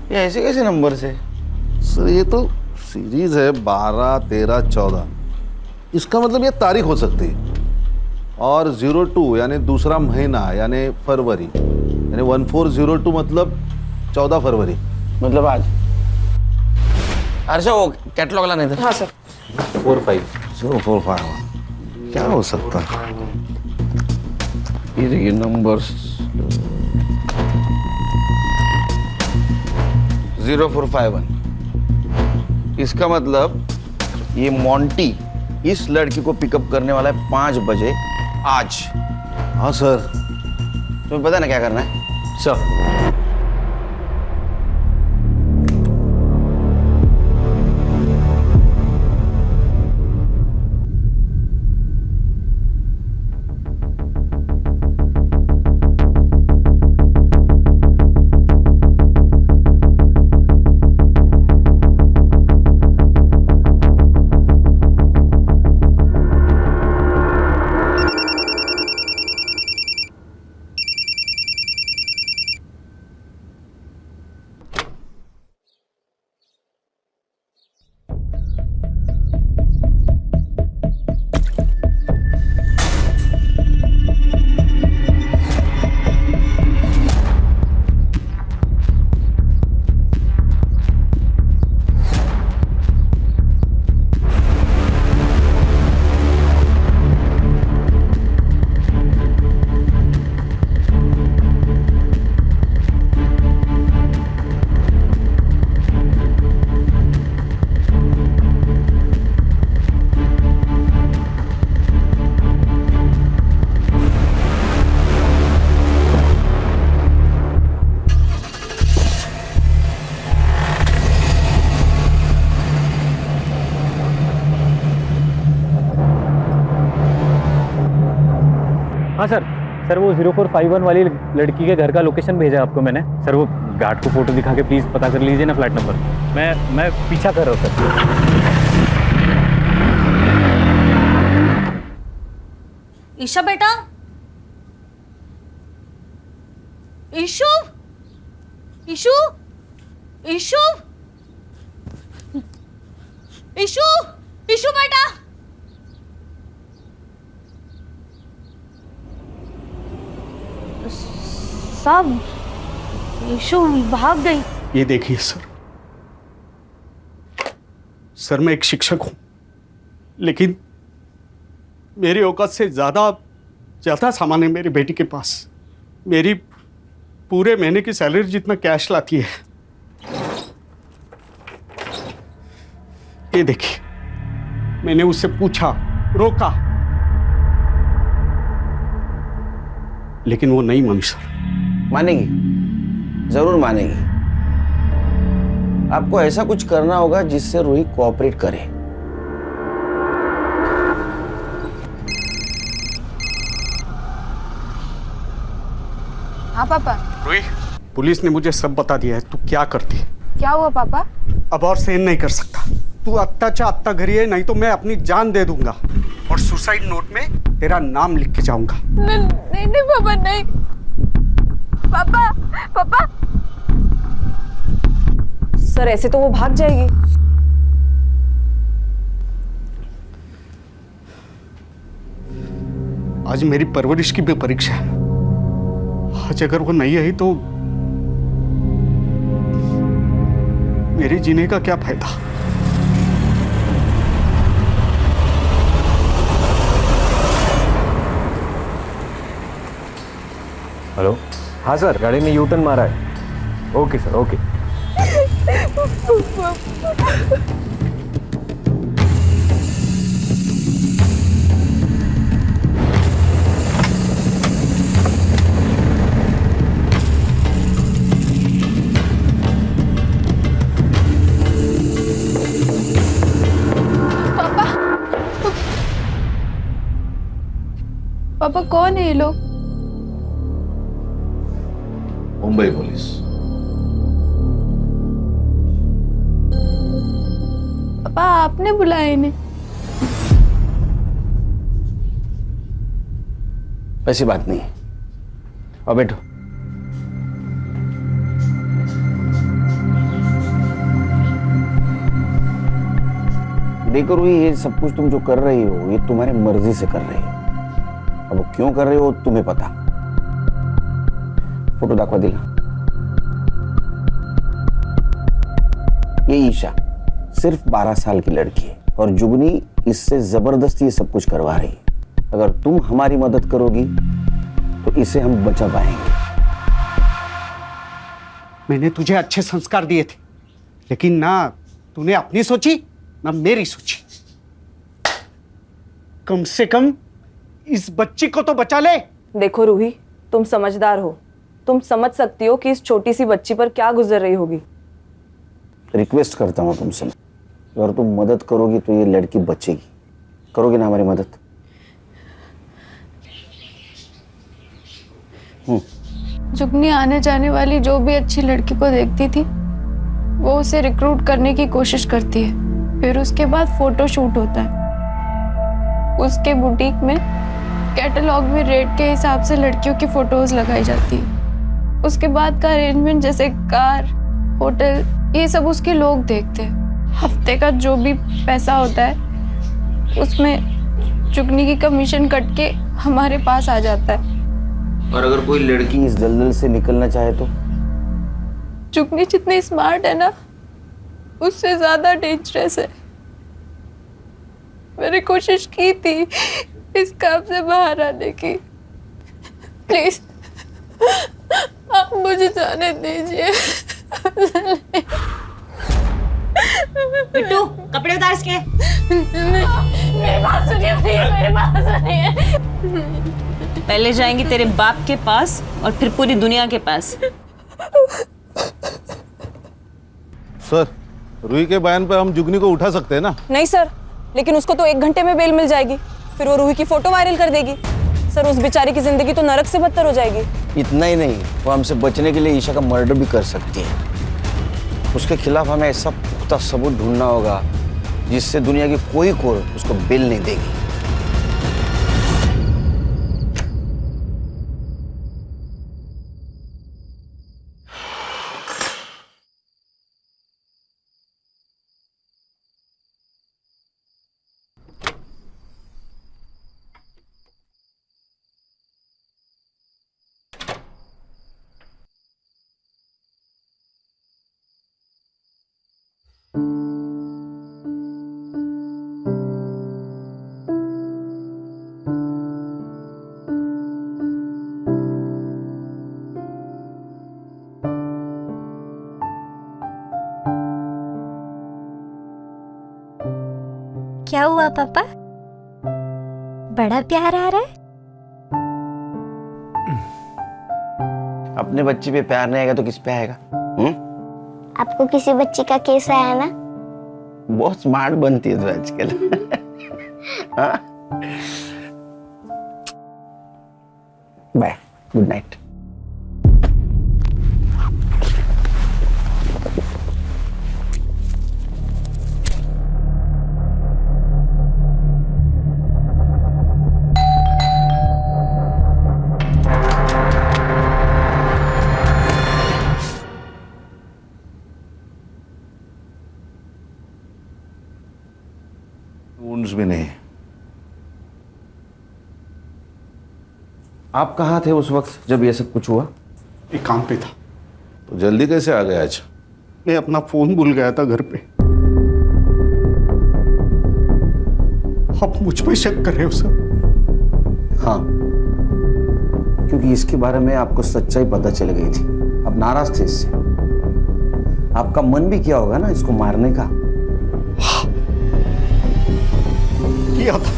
ये ऐसे कैसे नंबर से? सर ये तो सीरीज है 12, 13, 14। इसका मतलब ये तारीख हो सकती है। और 02 यानी दूसरा महीना यानी फरवरी, यानी 1402 मतलब 14 फरवरी, मतलब आज। अरे वो कैटलॉग लाने थे। हाँ सर। 0451 क्या हो सकता है? ये देखिए नंबर्स 0451। इसका मतलब ये मॉन्टी इस लड़की को पिकअप करने वाला है 5 बजे आज। हाँ सर। तुम्हें पता ना क्या करना है? सर हाँ सर वो 0451 वाली लड़की के घर का लोकेशन भेजा आपको मैंने। सर वो गार्ड को फोटो दिखा के प्लीज़ पता कर लीजिए ना फ्लैट नंबर। मैं पीछा कर रहा हूँ सर। ईशा बेटा, ईशु, ईशु, ईशु, ईशु, ईशु बेटा। साहब, ईशु भाग गई। ये देखिए सर मैं एक शिक्षक हूं, लेकिन मेरी औकात से ज्यादा सामान है मेरी बेटी के पास। मेरी पूरे महीने की सैलरी जितना कैश लाती है। ये देखिए, मैंने उससे पूछा, रोका, लेकिन वो नहीं मानी सर। मानेगी, जरूर मानेगी। आपको ऐसा कुछ करना होगा जिससे रूही कोऑपरेट करे। हाँ पापा। रूही, पुलिस ने मुझे सब बता दिया है। तू क्या करती है? क्या हुआ पापा? अब और सहन नहीं कर सकता। तू अत्ता अत्ता घरी है, नहीं तो मैं अपनी जान दे दूंगा और सुसाइड नोट में तेरा नाम लिख के जाऊंगा। नहीं नहीं पापा, नहीं। पापा पापा। सर ऐसे तो वो भाग जाएगी। आज मेरी परवरिश की भी परीक्षा है। आज अगर वो नहीं आई तो मेरे जीने का क्या फायदा? हेलो। हाँ सर, गाड़ी ने यू टर्न मारा है। Okay sir, okay. पापा कौन है ये लोग? मुंबई पुलिस। पापा आपने बुलाया इन्हें? वैसी बात नहीं है। और बैठो। देखो रूही, ये सब कुछ तुम जो कर रही हो ये तुम्हारी मर्जी से कर रही हो। अब वो क्यों कर रहे हो तुम्हें पता। फोटो दाखवा दिला। ये ईशा सिर्फ 12 साल की लड़की है और जुगनी इससे जबरदस्ती ये सब कुछ करवा रही है। अगर तुम हमारी मदद करोगी तो इसे हम बचा पाएंगे। मैंने तुझे अच्छे संस्कार दिए थे, लेकिन ना तूने अपनी सोची ना मेरी सोची। कम से कम इस बच्ची को तो बचा ले। देखो रूही, तुम समझदार हो, तुम समझ सकती हो कि इस छोटी सी बच्ची पर क्या गुजर रही होगी। रिक्वेस्ट करता हूं तुमसे, अगर तुम मदद करोगी तो ये लड़की बचेगी। करोगे ना हमारी मदद? जुगनी आने जाने वाली जो भी अच्छी लड़की को देखती थी वो उसे रिक्रूट करने की कोशिश करती है। फिर उसके बाद फोटो शूट होता है। उसके बुटीक में कैटलॉग में रेट के हिसाब से लड़कियों की फोटोज लगाई जाती है। उसके बाद का अरेंजमेंट जैसे कार, होटल, ये सब उसके लोग देखते हैं। हफ्ते का जो भी पैसा होता है उसमें जुगनी की कमीशन कट के हमारे पास आ जाता है। और अगर कोई लड़की इस दलदल से निकलना चाहे तो? जुगनी जितनी स्मार्ट है ना उससे ज्यादा डेंजरस है। मैंने कोशिश की थी इस काम से बाहर आने की। प्लीज आप मुझे जाने दीजिए। बिट्टू, कपड़े उतार इसके। मेरी बात सुनिए प्लीज, मेरी बात सुनिए। पहले जाएंगी तेरे बाप के पास और फिर पूरी दुनिया के पास। सर, रूही के बयान पे हम जुगनी को उठा सकते हैं ना? नहीं सर, लेकिन उसको तो 1 घंटे में बेल मिल जाएगी। फिर वो रूही की फोटो वायरल कर देगी। सर उस बेचारी की जिंदगी तो नरक से बदतर हो जाएगी। इतना ही नहीं, वो हमसे बचने के लिए ईशा का मर्डर भी कर सकती है। उसके खिलाफ हमें ऐसा पुख्ता सबूत ढूंढना होगा जिससे दुनिया की कोई कोर्ट उसको बेल नहीं देगी। क्या हुआ पापा? बड़ा प्यार आ रहा है? अपने बच्चे पे प्यार नहीं आएगा तो किस पे आएगा? आपको किसी बच्चे का केस आया ना? बहुत स्मार्ट बनती है तू आजकल। हाँ? Bye, good night. वुंड्स भी नहीं। आप कहाँ थे उस वक्त जब ये सब कुछ हुआ? एक काम पे था। तो जल्दी कैसे आ गए आज? मैं अपना फोन भूल गया था घर पे। आप मुझ पे शक कर रहे हो सर? हाँ, क्योंकि इसके बारे में आपको सच्चाई पता चल गई थी। अब नाराज थे इससे। आपका मन भी किया होगा ना इसको मारने का। किया था।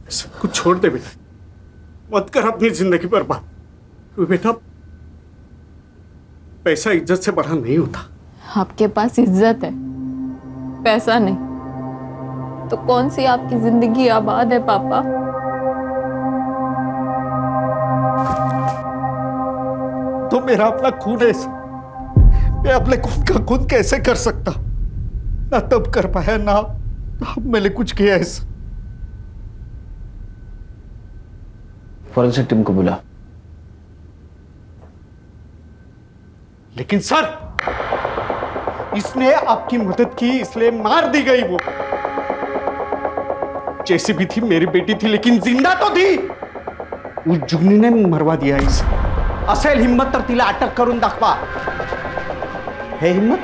सब कुछ छोड़ दे बेटा, मत कर अपनी जिंदगी बर्बाद। क्योंकि बेटा पैसा इज्जत से बड़ा नहीं होता। आपके पास इज्जत है, पैसा नहीं, तो कौन सी आपकी जिंदगी आबाद है पापा? तो मेरा अपना खून है, मैं अपने खून का खुद कैसे कर सकता? ना तब कर पाया ना अब मैंने कुछ किया है। फॉरेंसिक टीम को बुला। लेकिन सर, इसने आपकी मदद की इसलिए मार दी गई। वो जैसी भी थी मेरी बेटी थी, लेकिन जिंदा तो थी। उस जुगनी ने मरवा दिया इसे। असेल हिम्मत तर तिला अटक करून दाखवा। है हिम्मत?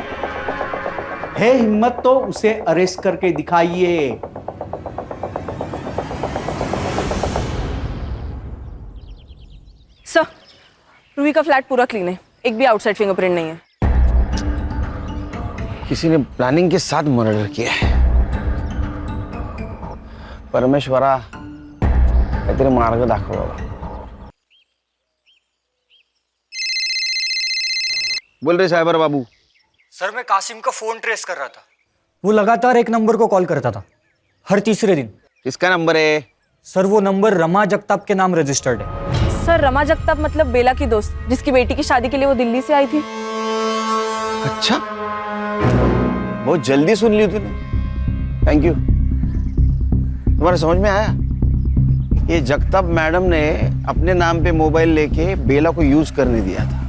है हिम्मत तो उसे अरेस्ट करके दिखाइए। सर, रूही का फ्लैट पूरा क्लीन है, एक भी आउटसाइड फिंगरप्रिंट नहीं है। किसी ने प्लानिंग के साथ मर्डर किया है। परमेश्वरा काहीतरी मार्ग दाखव बाबा। बोल रहे साइबर बाबू। सर, मैं कासिम का फोन ट्रेस कर रहा था। वो लगातार एक नंबर को कॉल करता था, हर तीसरे दिन। किसका नंबर है? सर, वो नंबर रमा जगताप के नाम रजिस्टर्ड है। सर, रमा जगताप मतलब बेला की दोस्त, जिसकी बेटी की शादी के लिए वो दिल्ली से आई थी। अच्छा, बहुत जल्दी सुन ली तूने। Thank you. तुम्हारे समझ में आया? ये जगताप मैडम ने अपने नाम पे मोबाइल लेके बेला को यूज करने दिया था।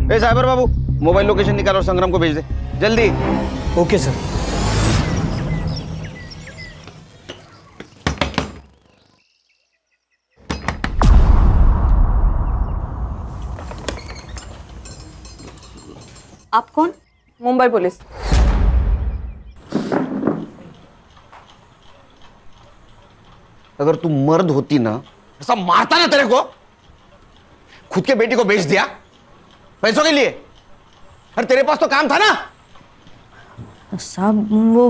ए साइबर बाबू, मोबाइल लोकेशन निकाल और संग्राम को भेज दे जल्दी। Okay sir. आप कौन? मुंबई पुलिस। अगर तू मर्द होती ना, ऐसा मारता ना तेरे को। खुद के बेटी को बेच दिया पैसों के लिए। अरे तेरे पास तो काम था ना। साहब, वो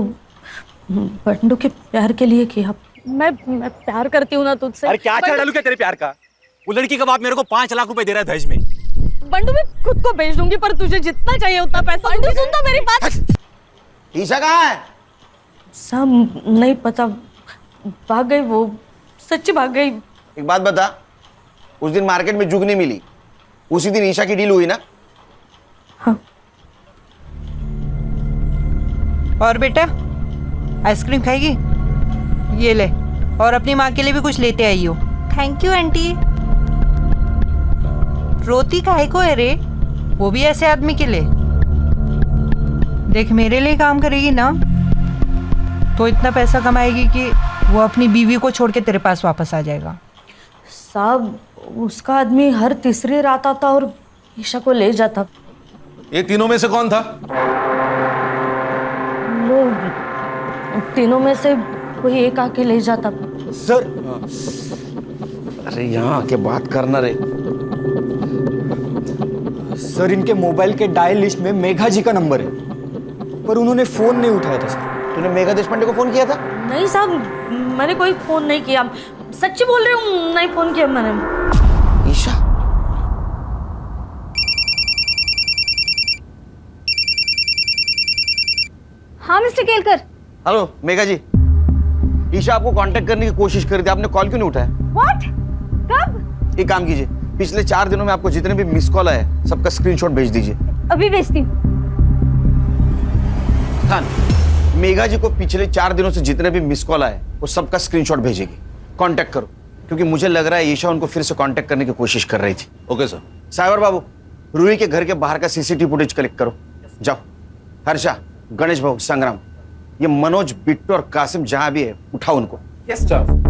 बंडू के प्यार के लिए किया। मैं प्यार करती हूँ ना तुझसे। अरे क्या अच्छा डालू क्या तेरे प्यार का? वो लड़की का बाप मेरे को 5 लाख रुपए दे रहा है दहेज में। बंडू मैं खुद को बेच दूंगी, पर तुझे जितना चाहिए उतना पैसा। बंडू सुन तो मेरी बात। ईशा कहाँ है? सब नहीं पता, भाग गई वो, सच्ची भाग गई। एक बात बता, उस दिन मार्केट में जुगनी मिली, उसी दिन ईशा की डील हुई ना? हाँ। और बेटा आइसक्रीम खाएगी? ये ले, और अपनी माँ के लिए भी कुछ लेते आई हो। Thank you aunty. रोती काहे को है रे? वो भी ऐसे आदमी के लिए। देख मेरे लिए काम करेगी ना तो इतना पैसा कमाएगी कि वो अपनी बीवी को छोड़ के तेरे पास वापस आ जाएगा। साहब उसका आदमी हर तीसरी रात आता और ईशा को ले जाता। ये तीनों में से कौन था? वो तीनों में से कोई एक आके ले जाता। सर अरे यहाँ आके बात करना रे। सर इनके मोबाइल के डायल लिस्ट में मेघा जी का नंबर है, पर उन्होंने फोन नहीं उठाया था सर। तूने मेघा देशपांडे को फोन किया था? नहीं साहब, मैंने कोई फोन नहीं किया, सच्ची बोल रही हूँ, नहीं फोन किया मैंने। ईशा हाँ मिस्टर केलकर। हेलो मेघा जी, ईशा आपको कांटेक्ट करने की कोशिश कर रही थी, आपने कॉल क्यों नहीं उठाया? व्हाट? कब? एक काम कीजिए, पिछले 4 दिनों में आपको जितने भी मिस कॉल आए सबका स्क्रीनशॉट भेज दीजिए। अभी भेजती हूँ। खान, मेघा जी को पिछले 4 दिनों से जितने भी मिस कॉल आए वो सबका स्क्रीनशॉट भेजेगी। कांटेक्ट करो, क्योंकि मुझे लग रहा है ईशा उनको फिर से कांटेक्ट करने की कोशिश कर रही थी। Okay sir. साइबर बाबू, रूही के घर के बाहर का सीसीटीवी फुटेज कलेक्ट करो। जाओ। हर्षा, गणेश भाऊ, संग्राम, ये मनोज, बिट्टू और कासिम जहां भी है उठाओ उनको। Yes sir.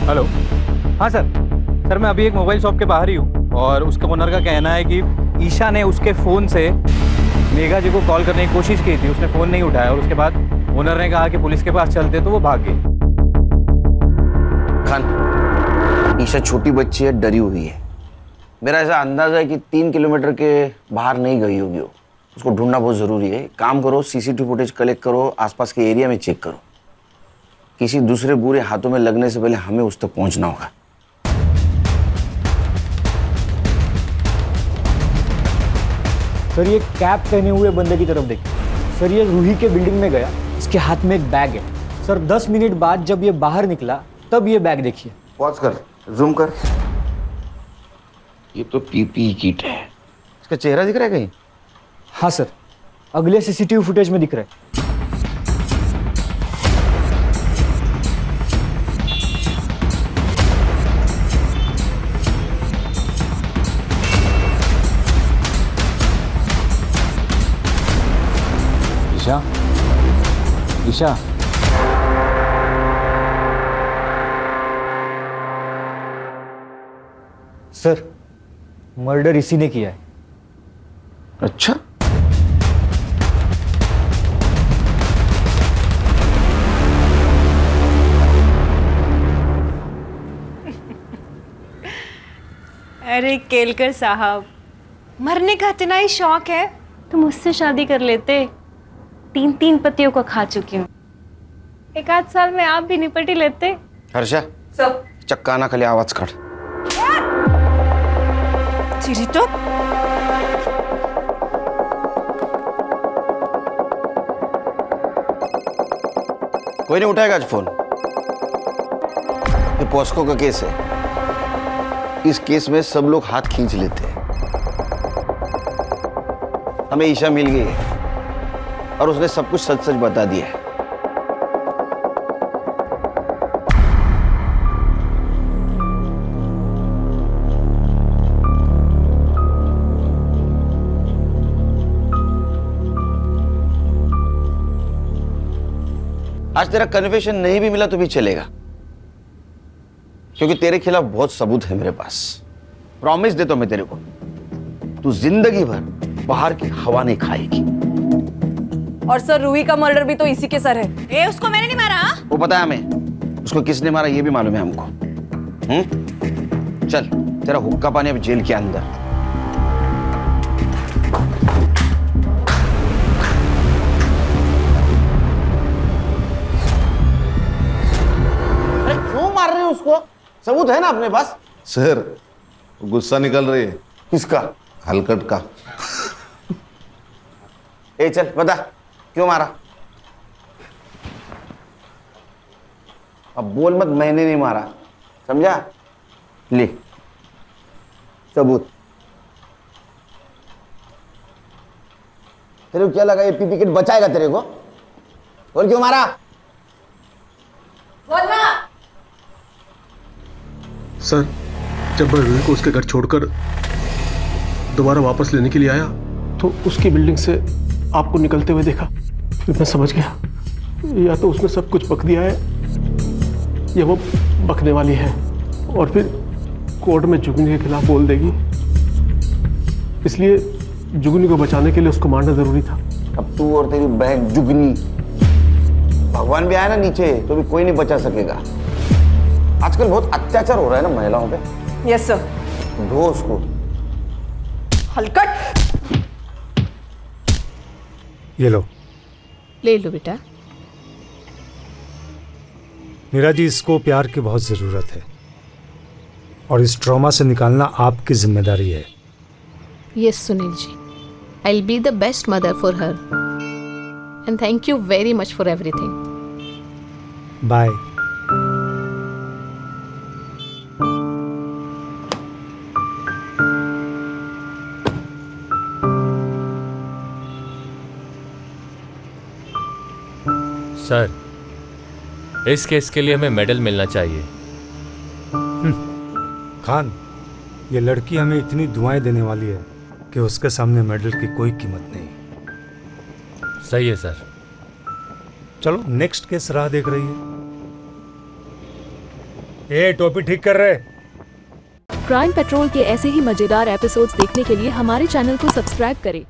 हेलो, हाँ सर मैं अभी एक मोबाइल शॉप के बाहर ही हूँ और उसका ओनर का कहना है कि ईशा ने उसके फ़ोन से मेघा जी को कॉल करने की कोशिश की थी, उसने फ़ोन नहीं उठाया और उसके बाद ओनर ने कहा कि पुलिस के पास चलते तो वो भाग गई। खान, ईशा छोटी बच्ची है, डरी हुई है। मेरा ऐसा अंदाजा है कि 3 किलोमीटर के बाहर नहीं गई होगी वो। उसको ढूंढना बहुत ज़रूरी है। काम करो, सीसीटीवी फुटेज कलेक्ट करो, आसपास के एरिया में चेक करो। किसी दूसरे बुरे हाथों में लगने से पहले हमें उस तक पहुंचना होगा। सर ये कैप पहने हुए बंदे की तरफ देखिए। सर ये रूही के बिल्डिंग में गया, इसके हाथ में एक बैग है। सर 10 मिनट बाद जब ये बाहर निकला तब ये बैग देखिए। पॉज कर, जूम कर। ये तो पीपीई किट है। इसका चेहरा दिख रहा है कहीं? हाँ सर, अगले सीसीटीवी फुटेज में दिख रहा है। ईशा, ईशा, सर मर्डर इसी ने किया है। अच्छा, अरे केलकर साहब, मरने का इतना ही शौक है तो मुझसे शादी कर लेते। 3 पतियों को खा चुकी हूँ। 1 साल में आप भी निपट ही लेते। हर्षा, चक्का ना खाली आवाज काढ। चिरी तो कोई नहीं उठाएगा आज फोन। ये पॉस्को का केस है। इस केस में सब लोग हाथ खींच लेते हैं। हमें ईशा मिल गई है और उसने सब कुछ सच सच बता दिया है। आज तेरा कन्फेशन नहीं भी मिला तो भी चलेगा, क्योंकि तेरे खिलाफ बहुत सबूत है मेरे पास। प्रॉमिस देता हूं मैं तेरे को, तू जिंदगी भर बाहर की हवा नहीं खाएगी। और सर रूही का मर्डर भी तो इसी के सर है। ए, उसको मैंने नहीं मारा। वो पता है हमें, उसको किसने मारा ये भी मालूम है हमको। चल, तेरा हुक्का पानी अब जेल के अंदर। उसको, सबूत है ना अपने पास। सर गुस्सा निकल रही है। किसका? हलकट का। ए चल बता क्यों मारा। अब बोल मत मैंने नहीं मारा, समझा? ले सबूत। तेरे को क्या लगा ये पीपी किट बचाएगा तेरे को? बोल क्यों मारा? बोलना। सर जब मैं रूही को उसके घर छोड़कर दोबारा वापस लेने के लिए आया तो उसकी बिल्डिंग से आपको निकलते हुए देखा। फिर मैं समझ गया या तो उसने सब कुछ बक दिया है या वो बकने वाली है और फिर कोर्ट में जुगनी के खिलाफ बोल देगी। इसलिए जुगनी को बचाने के लिए उसको मारना जरूरी था। अब तू और तेरी बहन जुगनी, भगवान भी आया ना नीचे तो भी कोई नहीं बचा सकेगा। आजकल बहुत अत्याचार हो रहा है ना महिलाओं पे। Yes sir. धो उसको। हलकट। ये लो। ले लो बेटा। मीरा जी, इसको प्यार की बहुत ज़रूरत है और इस ट्रॉमा से निकालना आपकी जिम्मेदारी है। Yes Sunil ji, I will be the best mother for her and thank you very much for everything. Bye. Sir, इस केस के लिए हमें मेडल मिलना चाहिए। खान, ये लड़की हमें इतनी दुआएं देने वाली है कि उसके सामने मेडल की कोई कीमत नहीं। सही है सर। चलो नेक्स्ट केस राह देख रही है। ए टोपी ठीक कर रहे। क्राइम पेट्रोल के ऐसे ही मजेदार एपिसोड्स देखने के लिए हमारे चैनल को सब्सक्राइब करें